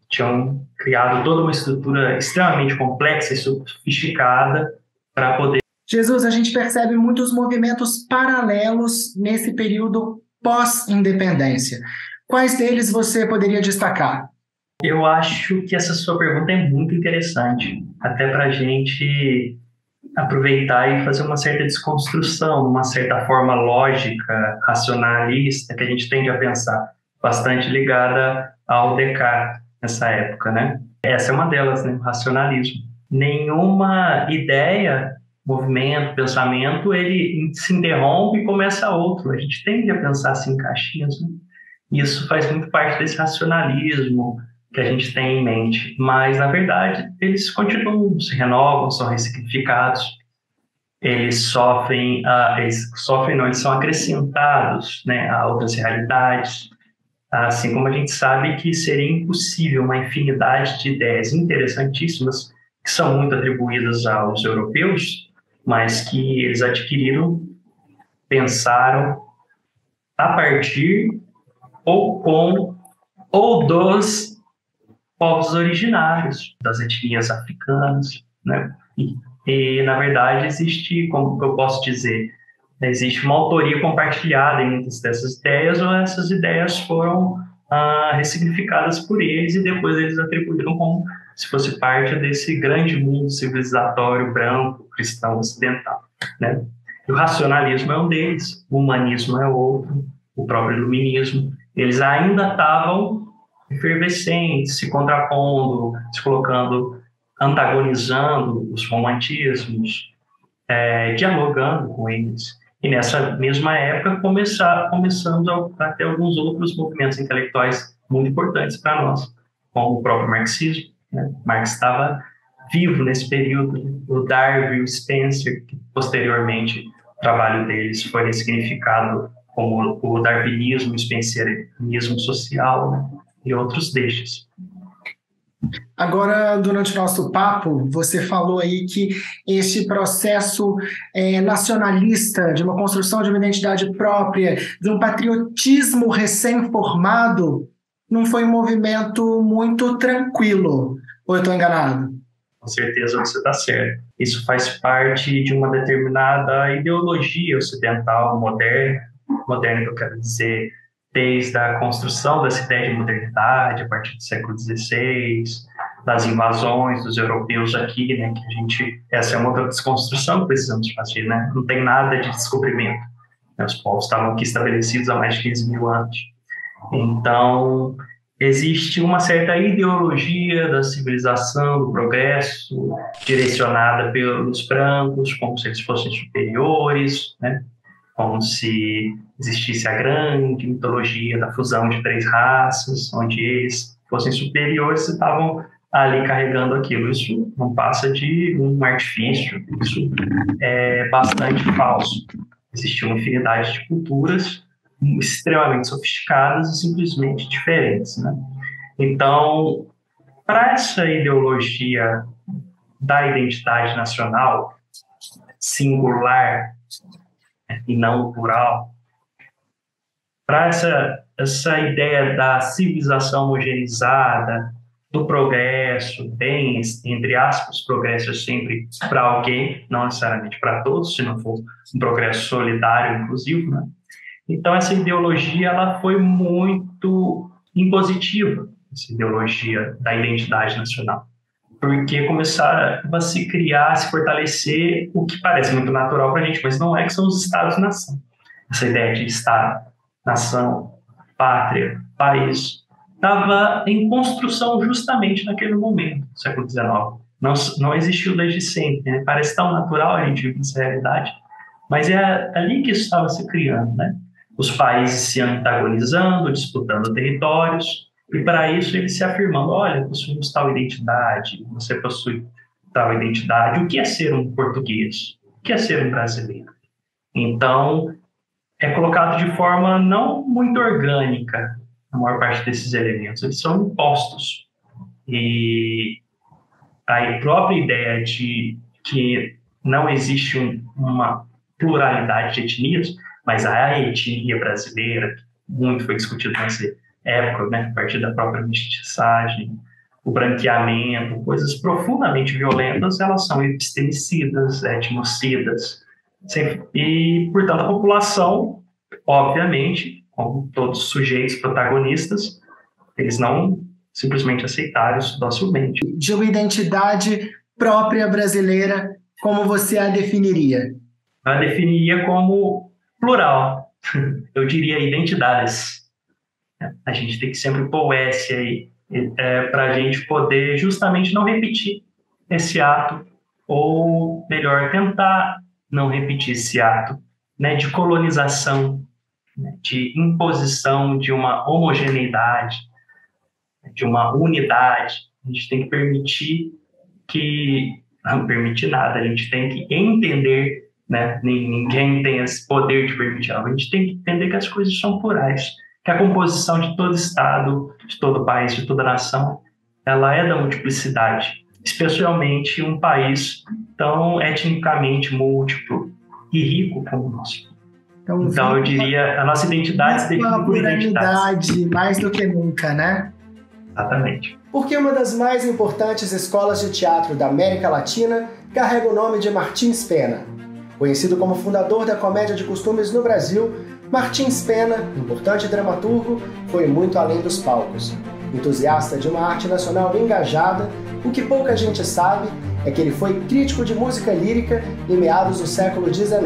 tinham criado toda uma estrutura extremamente complexa e sofisticada para poder... Jesus, a gente percebe muitos movimentos paralelos nesse período pós-independência. Quais deles você poderia destacar? Eu acho que essa sua pergunta é muito interessante, até para a gente aproveitar e fazer uma certa desconstrução, uma certa forma lógica, racionalista, que a gente tende a pensar, bastante ligada ao Descartes nessa época, né? Essa é uma delas, né? O racionalismo. Nenhuma ideia, movimento, pensamento, ele se interrompe e começa outro. A gente tende a pensar assim em caixinhas, né? Isso faz muito parte desse racionalismo que a gente tem em mente. Mas, na verdade, eles continuam, se renovam, são ressignificados. Eles sofrem, eles são acrescentados, né, a outras realidades. Assim como a gente sabe que seria impossível uma infinidade de ideias interessantíssimas que são muito atribuídas aos europeus, mas que eles adquiriram, pensaram a partir ou com ou dos povos originários, das etnias africanas, né? E na verdade existe, como eu posso dizer, existe uma autoria compartilhada em muitas dessas ideias, ou essas ideias foram ressignificadas por eles e depois eles atribuíram como se fosse parte desse grande mundo civilizatório branco, cristão, ocidental, né? E o racionalismo é um deles, o humanismo é outro, o próprio iluminismo. Eles ainda estavam efervescentes, se contrapondo, se colocando antagonizando os romantismos, dialogando com eles. E nessa mesma época começamos a ter alguns outros movimentos intelectuais muito importantes para nós, como o próprio marxismo, né? Marx estava vivo nesse período, o Darwin, o Spencer, que posteriormente o trabalho deles foi ressignificado como o darwinismo, o spencerismo social, né? E outros destes. Agora, durante o nosso papo, você falou aí que esse processo nacionalista, de uma construção de uma identidade própria, de um patriotismo recém-formado, não foi um movimento muito tranquilo. Ou eu estou enganado? Com certeza você está certo. Isso faz parte de uma determinada ideologia ocidental moderna que eu quero dizer, desde a construção dessa ideia de modernidade a partir do século XVI, das invasões dos europeus aqui, né, que essa é uma outra desconstrução que precisamos fazer, né? Não tem nada de descobrimento, né? Os povos estavam aqui estabelecidos há mais de 15 mil anos. Então, existe uma certa ideologia da civilização, do progresso, direcionada pelos brancos, como se eles fossem superiores, né? Como se existisse a grande mitologia da fusão de 3 raças, onde eles fossem superiores e estavam ali carregando aquilo. Isso não passa de um artifício, isso é bastante falso. Existe uma infinidade de culturas extremamente sofisticadas e simplesmente diferentes, né? Então, para essa ideologia da identidade nacional singular e não plural, para essa ideia da civilização homogeneizada, do progresso, bem, entre aspas, progresso é sempre para alguém, não necessariamente para todos, se não for um progresso solidário, inclusive, né? Então, essa ideologia ela foi muito impositiva, essa ideologia da identidade nacional, porque começaram a se criar, a se fortalecer o que parece muito natural para a gente, mas não é, que são os Estados-nação. Essa ideia de Estado, nação, pátria, país, estava em construção justamente naquele momento, no século XIX. Não existiu desde sempre, né? Parece tão natural a gente viver essa realidade, mas é ali que isso estava se criando, né? Os países se antagonizando, disputando territórios, e para isso eles se afirmando: olha, possuímos tal identidade, você possui tal identidade. O que é ser um português? O que é ser um brasileiro? Então, é colocado de forma não muito orgânica a maior parte desses elementos, eles são impostos. E a própria ideia de que não existe uma pluralidade de etnias, mas a etnia brasileira, muito foi discutido nessa época, né, a partir da própria mestiçagem, o branqueamento, coisas profundamente violentas, elas são epistemicidas, etnocidas. E, portanto, a população, obviamente, como todos os sujeitos protagonistas, eles não simplesmente aceitaram isso docilmente. De uma identidade própria brasileira, como você a definiria? Eu a definiria como plural. Eu diria identidades. A gente tem que sempre pôr o S aí, para a gente poder justamente não repetir esse ato, ou melhor, tentar não repetir esse ato, né, de colonização, de imposição de uma homogeneidade, de uma unidade. A gente tem que permitir não permitir nada, a gente tem que entender, né? Ninguém tem esse poder de permitir algo, a gente tem que entender que as coisas são plurais, que a composição de todo Estado, de todo país, de toda nação, ela é da multiplicidade, especialmente um país tão etnicamente múltiplo e rico como o nosso. Então eu diria, a nossa identidade se define por identidade. Mais do que nunca, né? Exatamente. Porque uma das mais importantes escolas de teatro da América Latina carrega o nome de Martins Pena. Conhecido como fundador da comédia de costumes no Brasil, Martins Pena, importante dramaturgo, foi muito além dos palcos. Entusiasta de uma arte nacional engajada, o que pouca gente sabe é que ele foi crítico de música lírica em meados do século XIX,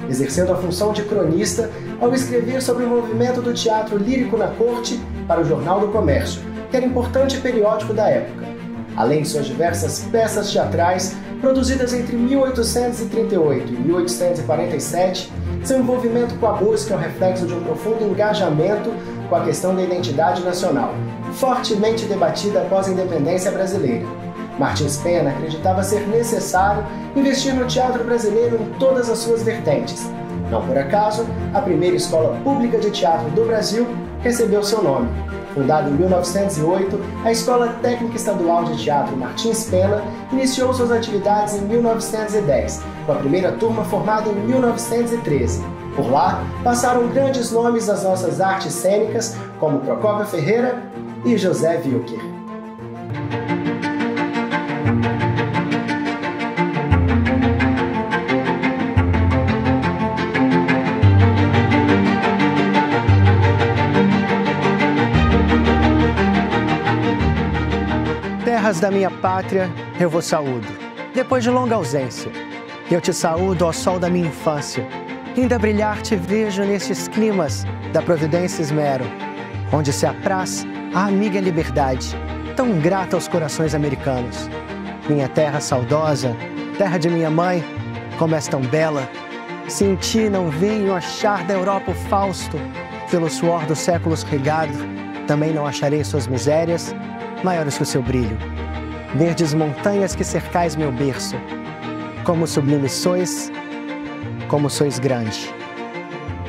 exercendo a função de cronista ao escrever sobre o movimento do teatro lírico na corte para o Jornal do Comércio, que era importante periódico da época. Além de suas diversas peças teatrais, produzidas entre 1838 e 1847, seu envolvimento com a música é o reflexo de um profundo engajamento com a questão da identidade nacional, fortemente debatida após a independência brasileira. Martins Pena acreditava ser necessário investir no teatro brasileiro em todas as suas vertentes. Não por acaso, a primeira escola pública de teatro do Brasil recebeu seu nome. Fundada em 1908, a Escola Técnica Estadual de Teatro Martins Pena iniciou suas atividades em 1910, com a primeira turma formada em 1913. Por lá, passaram grandes nomes das nossas artes cênicas, como Procópio Ferreira e José Wilker. Terras da minha pátria, eu vos saúdo. Depois de longa ausência, eu te saúdo ao sol da minha infância. Ainda brilhar te vejo nestes climas da providência esmero, onde se apraz a amiga liberdade, tão grata aos corações americanos. Minha terra saudosa, terra de minha mãe, como és tão bela, se em ti não venho achar da Europa o Fausto, pelo suor dos séculos regado, também não acharei suas misérias maiores que o seu brilho. Verdes montanhas que cercais meu berço, como sublime sois, como sois grande.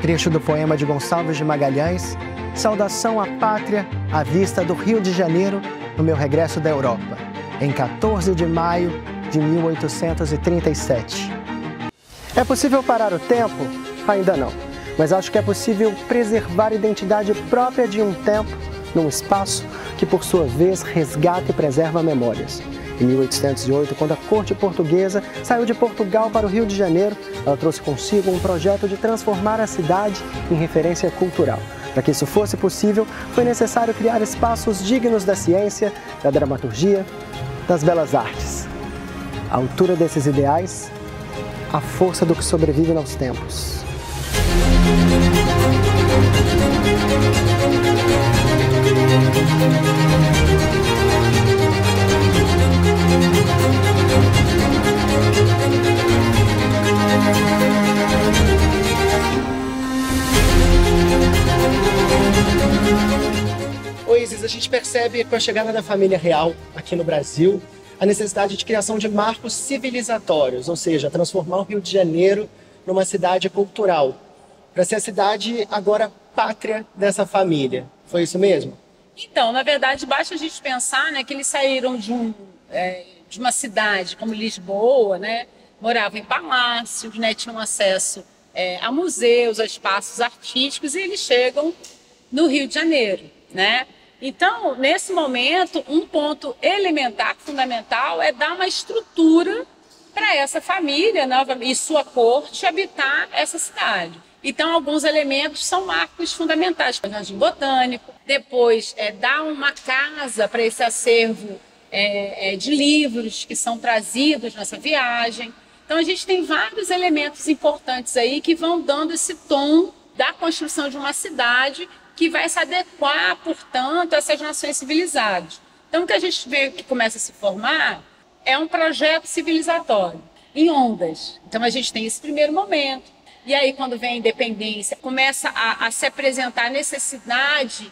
Trecho do poema de Gonçalves de Magalhães, saudação à pátria à vista do Rio de Janeiro no meu regresso da Europa, em 14 de maio de 1837. É possível parar o tempo? Ainda não, mas acho que é possível preservar a identidade própria de um tempo num espaço que, por sua vez, resgata e preserva memórias. Em 1808, quando a corte portuguesa saiu de Portugal para o Rio de Janeiro, ela trouxe consigo um projeto de transformar a cidade em referência cultural. Para que isso fosse possível, foi necessário criar espaços dignos da ciência, da dramaturgia, das belas artes. À altura desses ideais, a força do que sobrevive aos tempos. Oi, Isis, a gente percebe com a chegada da família real aqui no Brasil a necessidade de criação de marcos civilizatórios, ou seja, transformar o Rio de Janeiro numa cidade cultural, para ser a cidade agora pátria dessa família. Foi isso mesmo? Então, na verdade, basta a gente pensar, né, que eles saíram de uma cidade como Lisboa, né, moravam em palácios, né, tinham acesso a museus, a espaços artísticos, e eles chegam no Rio de Janeiro, né? Então, nesse momento, um ponto elementar, fundamental, é dar uma estrutura para essa família, né, e sua corte habitar essa cidade. Então, alguns elementos são marcos fundamentais, o jardim botânico, depois dar uma casa para esse acervo de livros que são trazidos nessa viagem. Então, a gente tem vários elementos importantes aí que vão dando esse tom da construção de uma cidade que vai se adequar, portanto, a essas nações civilizadas. Então, o que a gente vê que começa a se formar é um projeto civilizatório, em ondas. Então, a gente tem esse primeiro momento. E aí, quando vem a independência, começa a se apresentar a necessidade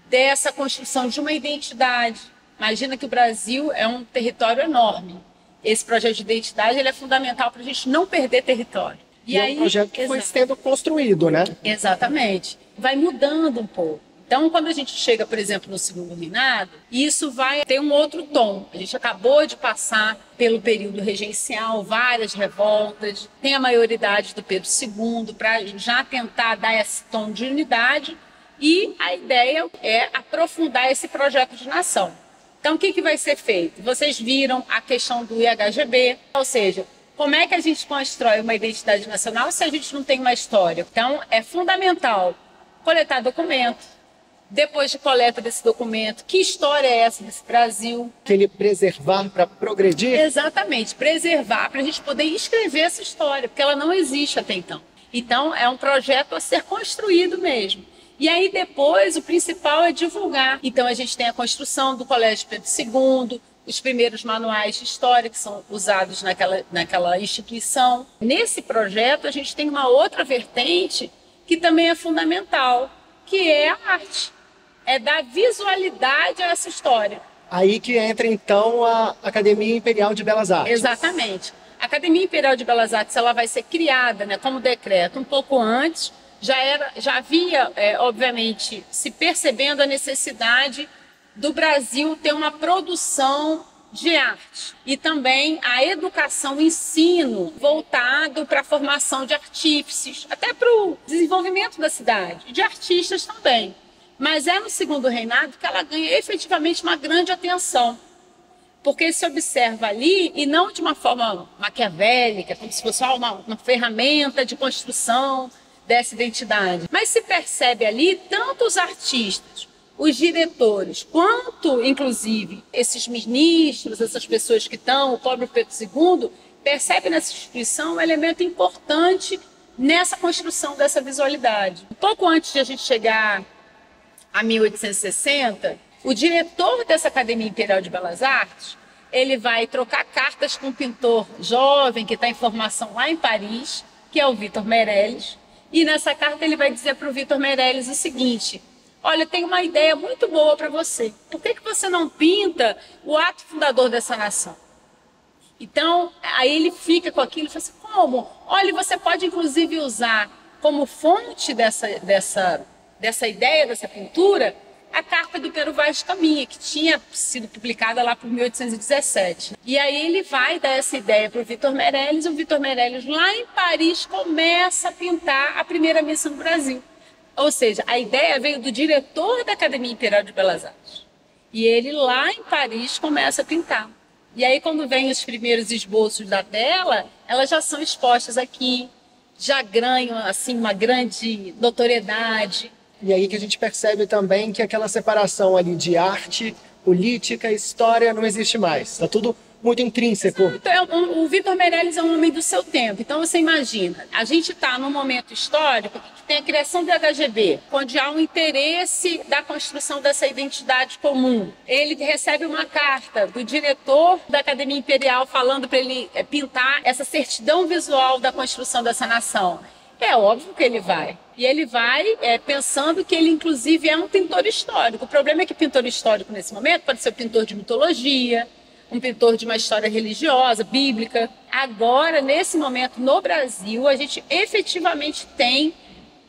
dessa construção de uma identidade. Imagina que o Brasil é um território enorme. Esse projeto de identidade ele é fundamental para a gente não perder território. E aí, é um projeto que foi sendo construído, né? Exatamente. Vai mudando um pouco. Então, quando a gente chega, por exemplo, no segundo reinado, isso vai ter um outro tom. A gente acabou de passar pelo período regencial, várias revoltas, tem a maioridade do Pedro II, para já tentar dar esse tom de unidade, e a ideia é aprofundar esse projeto de nação. Então, o que vai ser feito? Vocês viram a questão do IHGB, ou seja, como é que a gente constrói uma identidade nacional se a gente não tem uma história? Então, é fundamental coletar documento. Depois de coleta desse documento, que história é essa desse Brasil? Ele preservar para progredir? Exatamente, preservar para a gente poder escrever essa história, porque ela não existe até então. Então, é um projeto a ser construído mesmo. E aí depois, o principal é divulgar. Então, a gente tem a construção do Colégio Pedro II, os primeiros manuais de história que são usados naquela instituição. Nesse projeto, a gente tem uma outra vertente que também é fundamental, que é a arte. É dar visualidade a essa história. Aí que entra, então, a Academia Imperial de Belas Artes. Exatamente. A Academia Imperial de Belas Artes ela vai ser criada, né, como decreto um pouco antes. Já havia, obviamente, se percebendo a necessidade do Brasil ter uma produção de arte e também a educação, o ensino voltado para a formação de artífices, até para o desenvolvimento da cidade, de artistas também. Mas é no segundo reinado que ela ganha efetivamente uma grande atenção, porque se observa ali, e não de uma forma maquiavélica, como se fosse uma ferramenta de construção dessa identidade, mas se percebe ali tanto os artistas, os diretores, quanto, inclusive, esses ministros, essas pessoas que estão, o próprio Pedro II, percebe nessa instituição um elemento importante nessa construção dessa visualidade. Um pouco antes de a gente chegar a 1860, o diretor dessa Academia Imperial de Belas Artes, ele vai trocar cartas com um pintor jovem que está em formação lá em Paris, que é o Victor Meirelles, e nessa carta ele vai dizer para o Victor Meirelles o seguinte: olha, tem uma ideia muito boa para você. Por que você não pinta o ato fundador dessa nação? Então, aí ele fica com aquilo e fala assim, como? Olha, você pode inclusive usar como fonte dessa ideia, dessa pintura, a carta do Pero Vaz de Caminha, que tinha sido publicada lá por 1817. E aí ele vai dar essa ideia para o Victor Meirelles, e o Victor Meirelles, lá em Paris, começa a pintar a primeira missa no Brasil. Ou seja, a ideia veio do diretor da Academia Imperial de Belas Artes. E ele, lá em Paris, começa a pintar. E aí, quando vem os primeiros esboços da tela, elas já são expostas aqui, já ganham assim, uma grande notoriedade. E aí que a gente percebe também que aquela separação ali de arte, política, história não existe mais. Está tudo muito intrínseco. Então, o Victor Meirelles é um homem do seu tempo. Então você imagina, a gente está num momento histórico que tem a criação do HGB, onde há um interesse da construção dessa identidade comum. Ele recebe uma carta do diretor da Academia Imperial falando para ele pintar essa certidão visual da construção dessa nação. É óbvio que ele vai. E ele vai pensando que ele, inclusive, é um pintor histórico. O problema é que pintor histórico, nesse momento, pode ser um pintor de mitologia, um pintor de uma história religiosa, bíblica. Agora, nesse momento, no Brasil, a gente efetivamente tem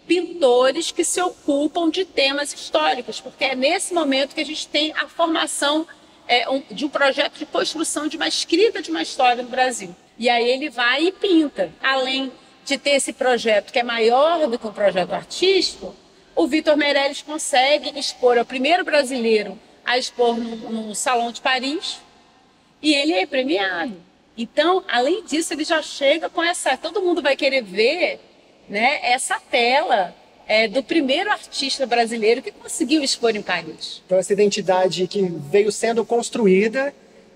pintores que se ocupam de temas históricos, porque é nesse momento que a gente tem a formação de um projeto de construção de uma escrita de uma história no Brasil. E aí ele vai e pinta. Além de ter esse projeto que é maior do que um projeto artístico, o Victor Meirelles consegue expor, é o primeiro brasileiro a expor no Salão de Paris, e ele é premiado. Então, além disso, ele já chega com essa... Todo mundo vai querer ver, né, essa tela do primeiro artista brasileiro que conseguiu expor em Paris. Então, essa identidade que veio sendo construída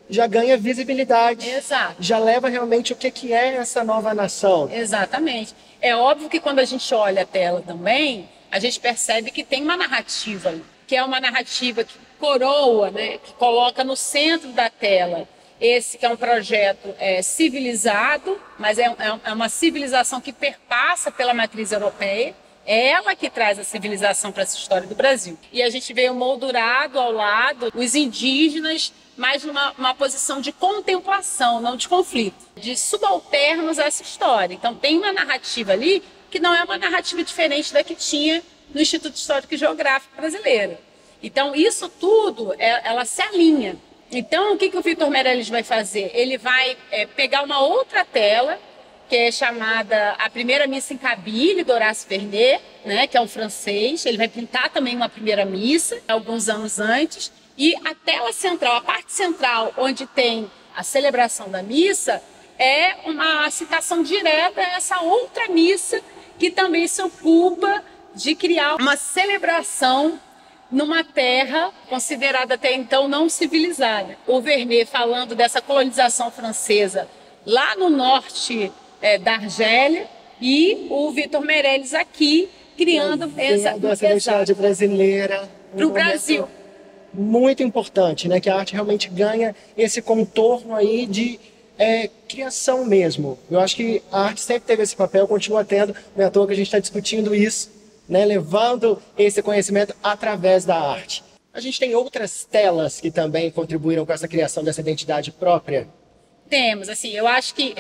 já ganha visibilidade. Exato. Já leva realmente o que é essa nova nação. Exatamente. É óbvio que quando a gente olha a tela também, a gente percebe que tem uma narrativa ali, que é uma narrativa que coroa, né, que coloca no centro da tela esse que é um projeto civilizado, mas é uma civilização que perpassa pela matriz europeia. É ela que traz a civilização para essa história do Brasil. E a gente vê o moldurado ao lado, os indígenas, mas numa posição de contemplação, não de conflito, de subalternos a essa história. Então tem uma narrativa ali que não é uma narrativa diferente da que tinha no Instituto Histórico e Geográfico Brasileiro. Então isso tudo, ela se alinha. Então o que o Victor Meirelles vai fazer? Ele vai pegar uma outra tela, que é chamada A Primeira Missa em Kabyle, do Horace Vernet, né, que é um francês. Ele vai pintar também uma primeira missa, alguns anos antes. E a tela central, a parte central, onde tem a celebração da missa, é uma citação direta a essa outra missa, que também se ocupa de criar uma celebração numa terra considerada até então não civilizada. O Vernet falando dessa colonização francesa lá no norte da Argélia, e o Victor Meirelles aqui criando essa identidade brasileira para o Brasil. muito importante, né? Que a arte realmente ganha esse contorno aí de criação mesmo. Eu acho que a arte sempre teve esse papel, continua tendo, não é à toa que a gente está discutindo isso, né? Levando esse conhecimento através da arte. A gente tem outras telas que também contribuíram com essa criação dessa identidade própria? Temos, assim, eu acho que,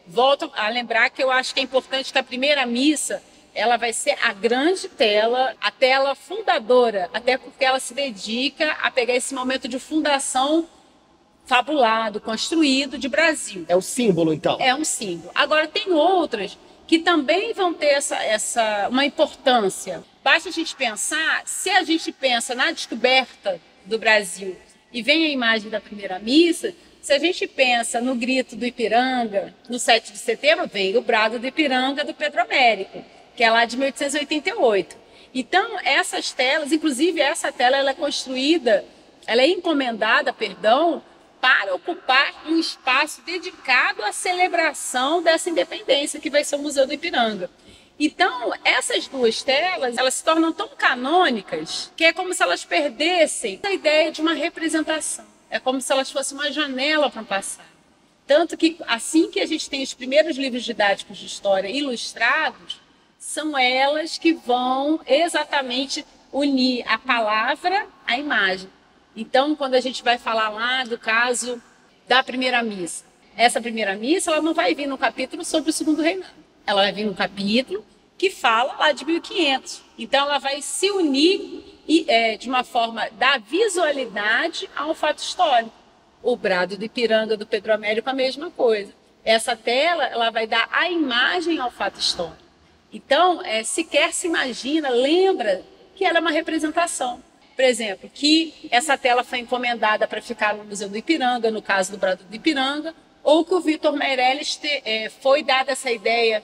volto a lembrar que eu acho que é importante que a primeira missa, ela vai ser a grande tela, a tela fundadora, até porque ela se dedica a pegar esse momento de fundação fabulado, construído de Brasil. É o símbolo, então? É um símbolo. Agora, tem outras que também vão ter uma importância. Basta a gente pensar, se a gente pensa na descoberta do Brasil e vem a imagem da primeira missa, se a gente pensa no grito do Ipiranga, no 7 de setembro, vem o brado do Ipiranga do Pedro Américo, que é lá de 1888. Então, essas telas, inclusive essa tela, ela é construída, ela é encomendada, para ocupar um espaço dedicado à celebração dessa independência, que vai ser o Museu do Ipiranga. Então, essas duas telas, elas se tornam tão canônicas que é como se elas perdessem a ideia de uma representação. É como se elas fossem uma janela para o passado. Tanto que, assim que a gente tem os primeiros livros didáticos de história ilustrados, são elas que vão exatamente unir a palavra à imagem. Então, quando a gente vai falar lá do caso da primeira missa, essa primeira missa ela não vai vir no capítulo sobre o segundo reinado. Ela vai vir no capítulo que fala lá de 1500. Então, ela vai se unir de uma forma da visualidade ao fato histórico. O brado do Ipiranga do Pedro Américo, a mesma coisa. Essa tela ela vai dar a imagem ao fato histórico. Então, sequer se imagina, lembra que ela é uma representação. Por exemplo, que essa tela foi encomendada para ficar no Museu do Ipiranga, no caso do brado do Ipiranga, ou que o Vitor Meirelles foi dada essa ideia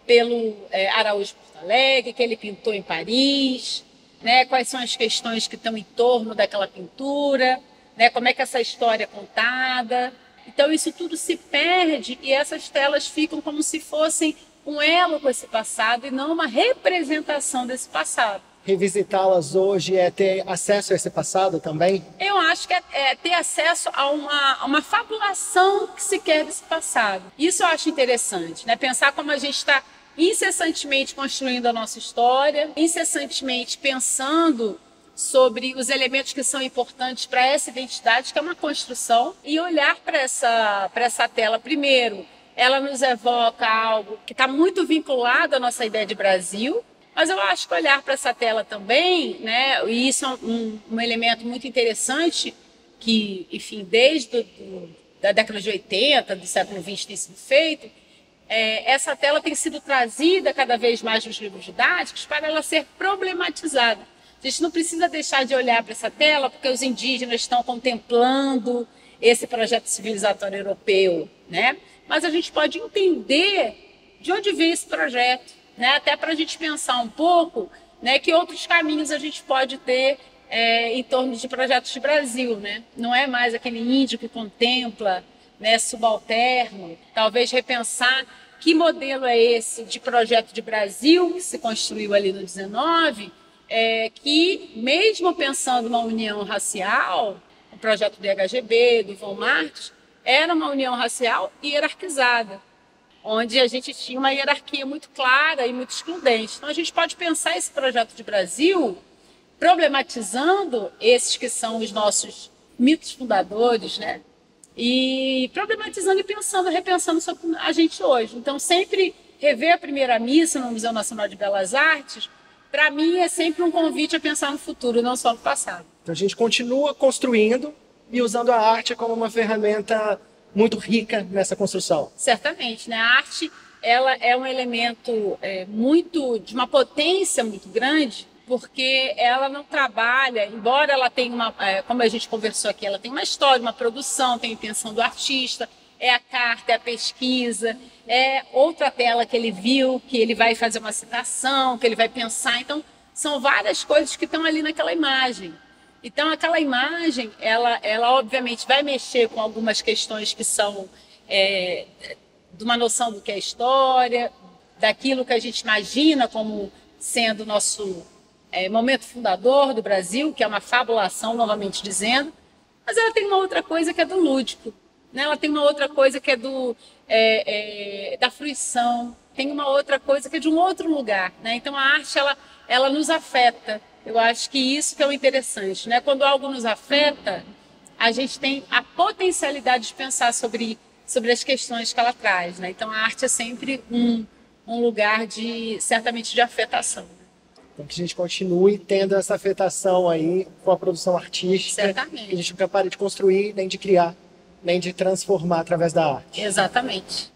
pelo Araújo Porto Alegre, que ele pintou em Paris, né? Quais são as questões que estão em torno daquela pintura, né? Como é que essa história é contada. Então, isso tudo se perde e essas telas ficam como se fossem um elo com esse passado e não uma representação desse passado. Revisitá-las hoje é ter acesso a esse passado também? Eu acho que é ter acesso a uma fabulação que se quer desse passado. Isso eu acho interessante, né? Pensar como a gente está incessantemente construindo a nossa história, incessantemente pensando sobre os elementos que são importantes para essa identidade, que é uma construção, e olhar para essa tela primeiro. Ela nos evoca algo que está muito vinculado à nossa ideia de Brasil, mas eu acho que olhar para essa tela também, né, e isso é um elemento muito interessante que, enfim, desde da década de 80, do século XX tem sido feito, essa tela tem sido trazida cada vez mais nos livros didáticos para ela ser problematizada. A gente não precisa deixar de olhar para essa tela porque os indígenas estão contemplando esse projeto civilizatório europeu, né? Mas a gente pode entender de onde vem esse projeto, né? Até para a gente pensar um pouco, né, que outros caminhos a gente pode ter em torno de projetos de Brasil, né? Não é mais aquele índio que contempla, né, subalterno. Talvez repensar que modelo é esse de projeto de Brasil que se construiu ali no 19, que mesmo pensando uma união racial, o projeto do IHGB, do Von Martins, era uma união racial hierarquizada, onde a gente tinha uma hierarquia muito clara e muito excludente. Então, a gente pode pensar esse projeto de Brasil problematizando esses que são os nossos mitos fundadores, né? E problematizando e pensando, repensando sobre a gente hoje. Então, sempre rever a primeira missa no Museu Nacional de Belas Artes, para mim, é sempre um convite a pensar no futuro, não só no passado. Então, a gente continua construindo e usando a arte como uma ferramenta muito rica nessa construção. Certamente, né? A arte ela é um elemento de uma potência muito grande, porque ela não trabalha, embora ela tenha como a gente conversou aqui, ela tem uma história, uma produção, tem a intenção do artista, é a carta, é a pesquisa, é outra tela que ele viu, que ele vai fazer uma citação, que ele vai pensar. Então, são várias coisas que estão ali naquela imagem. Então, aquela imagem, ela obviamente vai mexer com algumas questões que são de uma noção do que é história, daquilo que a gente imagina como sendo momento fundador do Brasil, que é uma fabulação, novamente dizendo, mas ela tem uma outra coisa que é do lúdico, né? Ela tem uma outra coisa que é da fruição, tem uma outra coisa que é de um outro lugar, né? Então a arte, ela nos afeta. Eu acho que isso que é o interessante, né? Quando algo nos afeta, a gente tem a potencialidade de pensar sobre as questões que ela traz, né? Então a arte é sempre um lugar certamente de afetação. Então que a gente continue tendo essa afetação aí com a produção artística. Certamente. Que a gente nunca pare de construir, nem de criar, nem de transformar através da arte. Exatamente.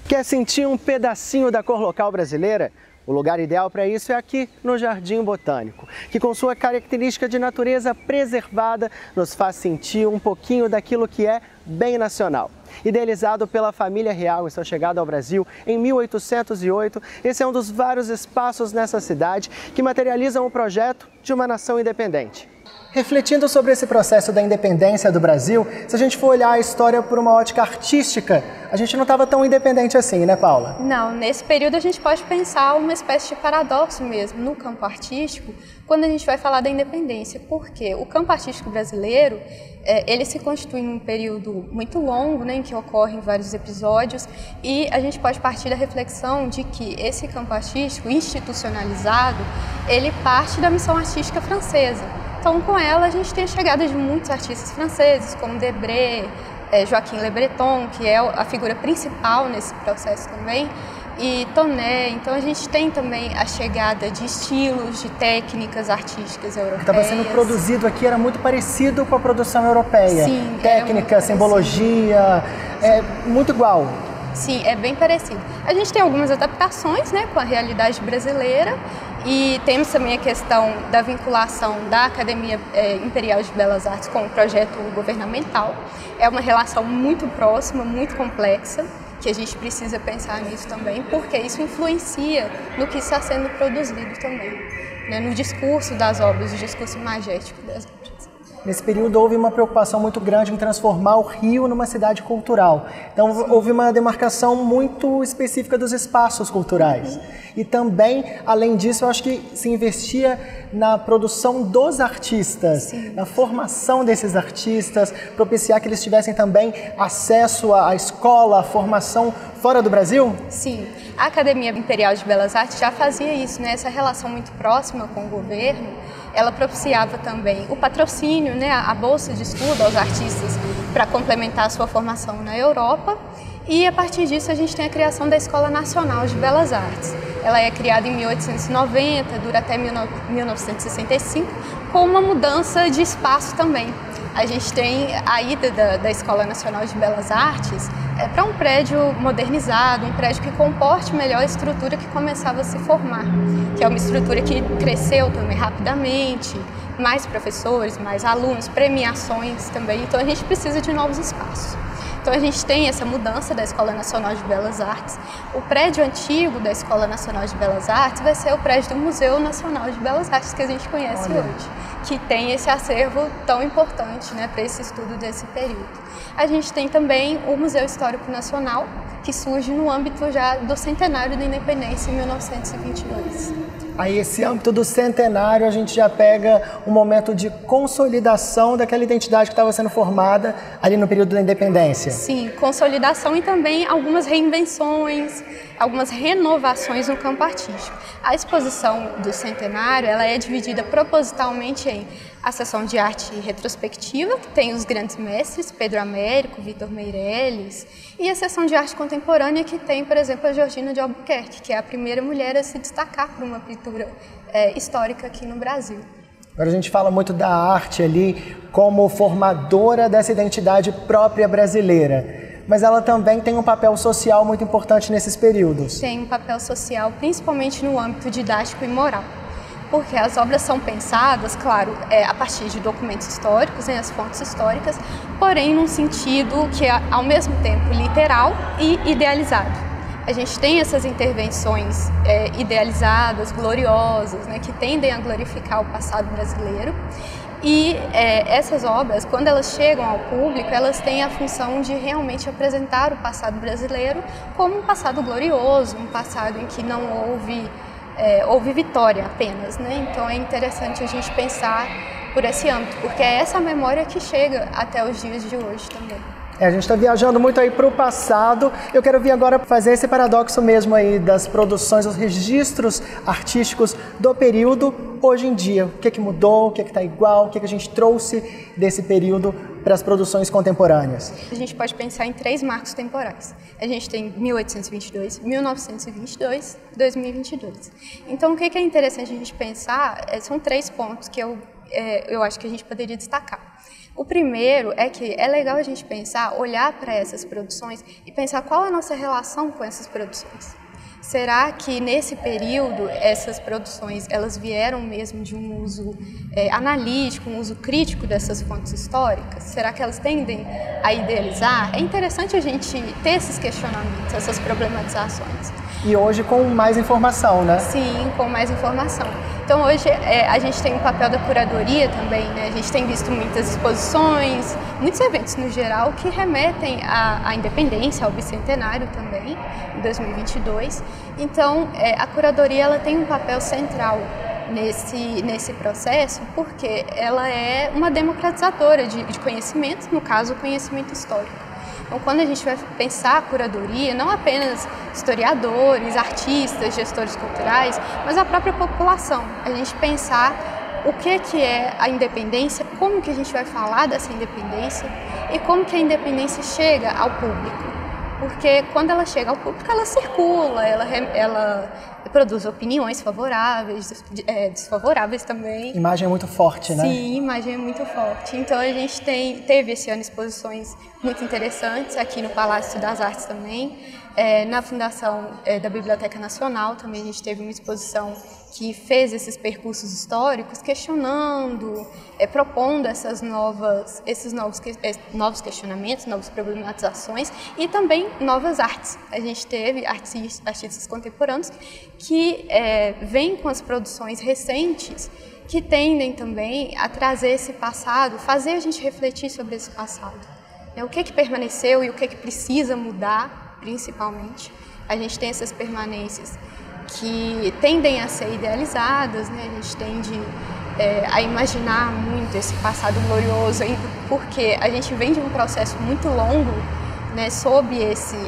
Quer sentir um pedacinho da cor local brasileira? O lugar ideal para isso é aqui no Jardim Botânico, que com sua característica de natureza preservada nos faz sentir um pouquinho daquilo que é bem nacional. Idealizado pela família real em sua chegada ao Brasil em 1808, esse é um dos vários espaços nessa cidade que materializam o projeto de uma nação independente. Refletindo sobre esse processo da independência do Brasil, se a gente for olhar a história por uma ótica artística, a gente não estava tão independente assim, né, Paula? Não, nesse período a gente pode pensar uma espécie de paradoxo mesmo no campo artístico, quando a gente vai falar da independência. Porque o campo artístico brasileiro, ele se constitui em um período muito longo, né, em que ocorrem vários episódios, e a gente pode partir da reflexão de que esse campo artístico institucionalizado, ele parte da missão artística francesa. Então, com ela, a gente tem a chegada de muitos artistas franceses, como Debré, Joaquim Le Breton, que é a figura principal nesse processo também, e Tonet. Então, a gente tem também a chegada de estilos, de técnicas artísticas europeias. O que estava sendo produzido aqui era muito parecido com a produção europeia. Sim, técnica, simbologia, é muito igual. Sim, é bem parecido. A gente tem algumas adaptações, né, com a realidade brasileira, e temos também a questão da vinculação da Academia Imperial de Belas Artes com o projeto governamental. É uma relação muito próxima, muito complexa, que a gente precisa pensar nisso também, porque isso influencia no que está sendo produzido também, né, no discurso das obras, o discurso imagético das obras. Nesse período houve uma preocupação muito grande em transformar o Rio numa cidade cultural. Então houve uma demarcação muito específica dos espaços culturais. E também, além disso, eu acho que se investia na produção dos artistas, na formação desses artistas, propiciar que eles tivessem também acesso à escola, à formação fora do Brasil? Sim, a Academia Imperial de Belas Artes já fazia isso, né? Essa relação muito próxima com o governo. Ela propiciava também o patrocínio, né, a bolsa de estudo aos artistas para complementar a sua formação na Europa. E a partir disso a gente tem a criação da Escola Nacional de Belas Artes. Ela é criada em 1890, dura até 1965, com uma mudança de espaço também. A gente tem a ida da Escola Nacional de Belas Artes para um prédio modernizado, um prédio que comporte melhor a estrutura que começava a se formar, que é uma estrutura que cresceu também rapidamente, mais professores, mais alunos, premiações também, então a gente precisa de novos espaços. Então a gente tem essa mudança da Escola Nacional de Belas Artes. O prédio antigo da Escola Nacional de Belas Artes vai ser o prédio do Museu Nacional de Belas Artes que a gente conhece hoje, que tem esse acervo tão importante, né, para esse estudo desse período. A gente tem também o Museu Histórico Nacional, que surge no âmbito já do centenário da independência em 1922. Aí esse âmbito do centenário a gente já pega um momento de consolidação daquela identidade que estava sendo formada ali no período da independência. Sim, consolidação e também algumas reinvenções, algumas renovações no campo artístico. A exposição do centenário ela é dividida propositalmente em a seção de arte retrospectiva, que tem os grandes mestres, Pedro Américo, Vitor Meirelles, e a seção de arte contemporânea, que tem, por exemplo, a Georgina de Albuquerque, que é a primeira mulher a se destacar por uma pintura histórica aqui no Brasil. Agora a gente fala muito da arte ali como formadora dessa identidade própria brasileira, mas ela também tem um papel social muito importante nesses períodos. Tem um papel social, principalmente no âmbito didático e moral. Porque as obras são pensadas, claro, a partir de documentos históricos, né, as fontes históricas, porém num sentido que é ao mesmo tempo literal e idealizado. A gente tem essas intervenções idealizadas, gloriosas, né, que tendem a glorificar o passado brasileiro. E essas obras, quando elas chegam ao público, elas têm a função de realmente apresentar o passado brasileiro como um passado glorioso, um passado em que não houve houve vitória apenas, né? Então é interessante a gente pensar por esse âmbito, porque é essa memória que chega até os dias de hoje também. A gente está viajando muito aí para o passado. Eu quero vir agora fazer esse paradoxo mesmo aí das produções, os registros artísticos do período hoje em dia. O que mudou, o que está igual, o que a gente trouxe desse período para as produções contemporâneas? A gente pode pensar em 3 marcos temporais. A gente tem 1822, 1922, 2022. Então, o que é interessante a gente pensar são 3 pontos que eu acho que a gente poderia destacar. O primeiro é que é legal a gente pensar, olhar para essas produções e pensar qual é a nossa relação com essas produções. Será que nesse período essas produções elas vieram mesmo de um uso analítico, um uso crítico dessas fontes históricas? Será que elas tendem a idealizar? É interessante a gente ter esses questionamentos, essas problematizações. E hoje com mais informação, né? Sim, com mais informação. Então hoje a gente tem o papel da curadoria também, né? A gente tem visto muitas exposições, muitos eventos no geral que remetem à independência, ao bicentenário também, em 2022. Então a curadoria ela tem um papel central nesse processo, porque ela é uma democratizadora de conhecimento, no caso o conhecimento histórico. Então, quando a gente vai pensar a curadoria, não apenas historiadores, artistas, gestores culturais, mas a própria população. A gente pensar o que é a independência, como que a gente vai falar dessa independência e como que a independência chega ao público. Porque quando ela chega ao público, ela circula, ela produz opiniões favoráveis, desfavoráveis também. Imagem é muito forte, né? Sim, imagem é muito forte. Então a gente teve esse ano exposições muito interessantes aqui no Palácio das Artes também. Na Fundação da Biblioteca Nacional também a gente teve uma exposição que fez esses percursos históricos, questionando, propondo esses novos questionamentos, novas problematizações e também novas artes. A gente teve artistas contemporâneos que vêm com as produções recentes que tendem também a trazer esse passado, fazer a gente refletir sobre esse passado. O que permaneceu e o que precisa mudar, principalmente. A gente tem essas permanências que tendem a ser idealizadas, né? A gente tende a imaginar muito esse passado glorioso, porque a gente vem de um processo muito longo, né, sob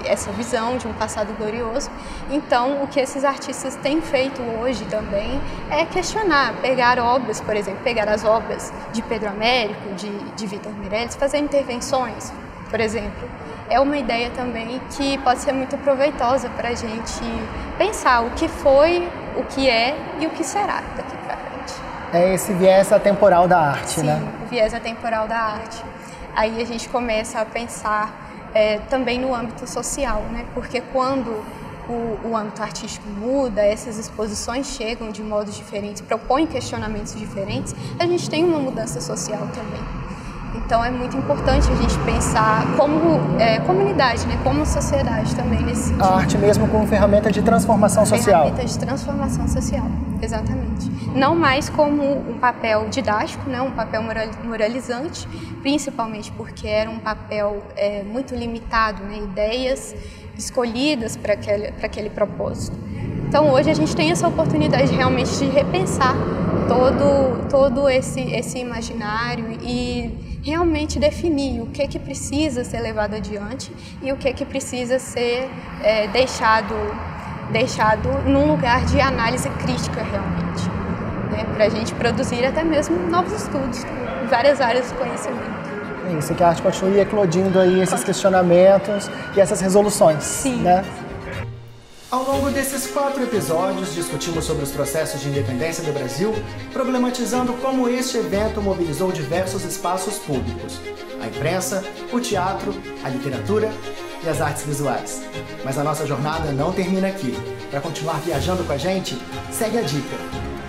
essa visão de um passado glorioso. Então, o que esses artistas têm feito hoje também é questionar, pegar obras, por exemplo, pegar as obras de Pedro Américo, de Vitor Meirelles, fazer intervenções, por exemplo. É uma ideia também que pode ser muito proveitosa para a gente pensar o que foi, o que é e o que será daqui para frente. É esse viés atemporal da arte, né? Sim, o viés atemporal da arte. Aí a gente começa a pensar também no âmbito social, né? Porque quando o âmbito artístico muda, essas exposições chegam de modos diferentes, propõem questionamentos diferentes, a gente tem uma mudança social também. Então é muito importante a gente pensar como comunidade, né? Como sociedade também nesse sentido. A arte mesmo como ferramenta de transformação social. Ferramenta de transformação social, exatamente. Não mais como um papel didático, né? Um papel moralizante, principalmente porque era um papel muito limitado, né? Ideias escolhidas para aquele propósito. Então hoje a gente tem essa oportunidade realmente de repensar todo esse imaginário e realmente definir o que precisa ser levado adiante e o que precisa ser deixado num lugar de análise crítica realmente, né? Para a gente produzir até mesmo novos estudos em várias áreas do conhecimento. É isso, que a arte continue eclodindo aí esses questionamentos e essas resoluções. Sim. Né? Ao longo desses 4 episódios, discutimos sobre os processos de independência do Brasil, problematizando como este evento mobilizou diversos espaços públicos: a imprensa, o teatro, a literatura e as artes visuais. Mas a nossa jornada não termina aqui. Para continuar viajando com a gente, segue a dica.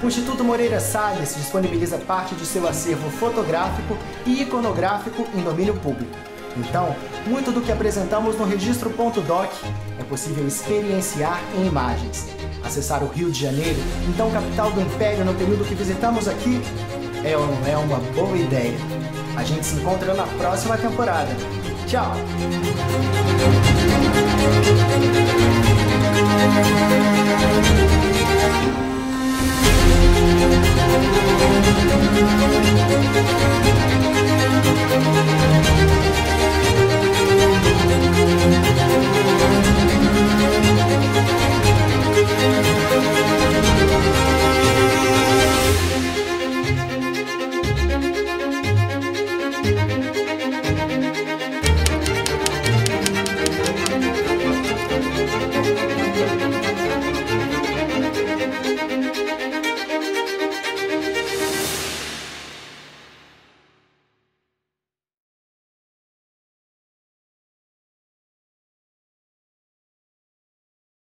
O Instituto Moreira Salles disponibiliza parte de seu acervo fotográfico e iconográfico em domínio público. Então, muito do que apresentamos no registro.doc é possível experienciar em imagens. Acessar o Rio de Janeiro, então capital do Império no período que visitamos aqui, é ou não é uma boa ideia? A gente se encontra na próxima temporada. Tchau!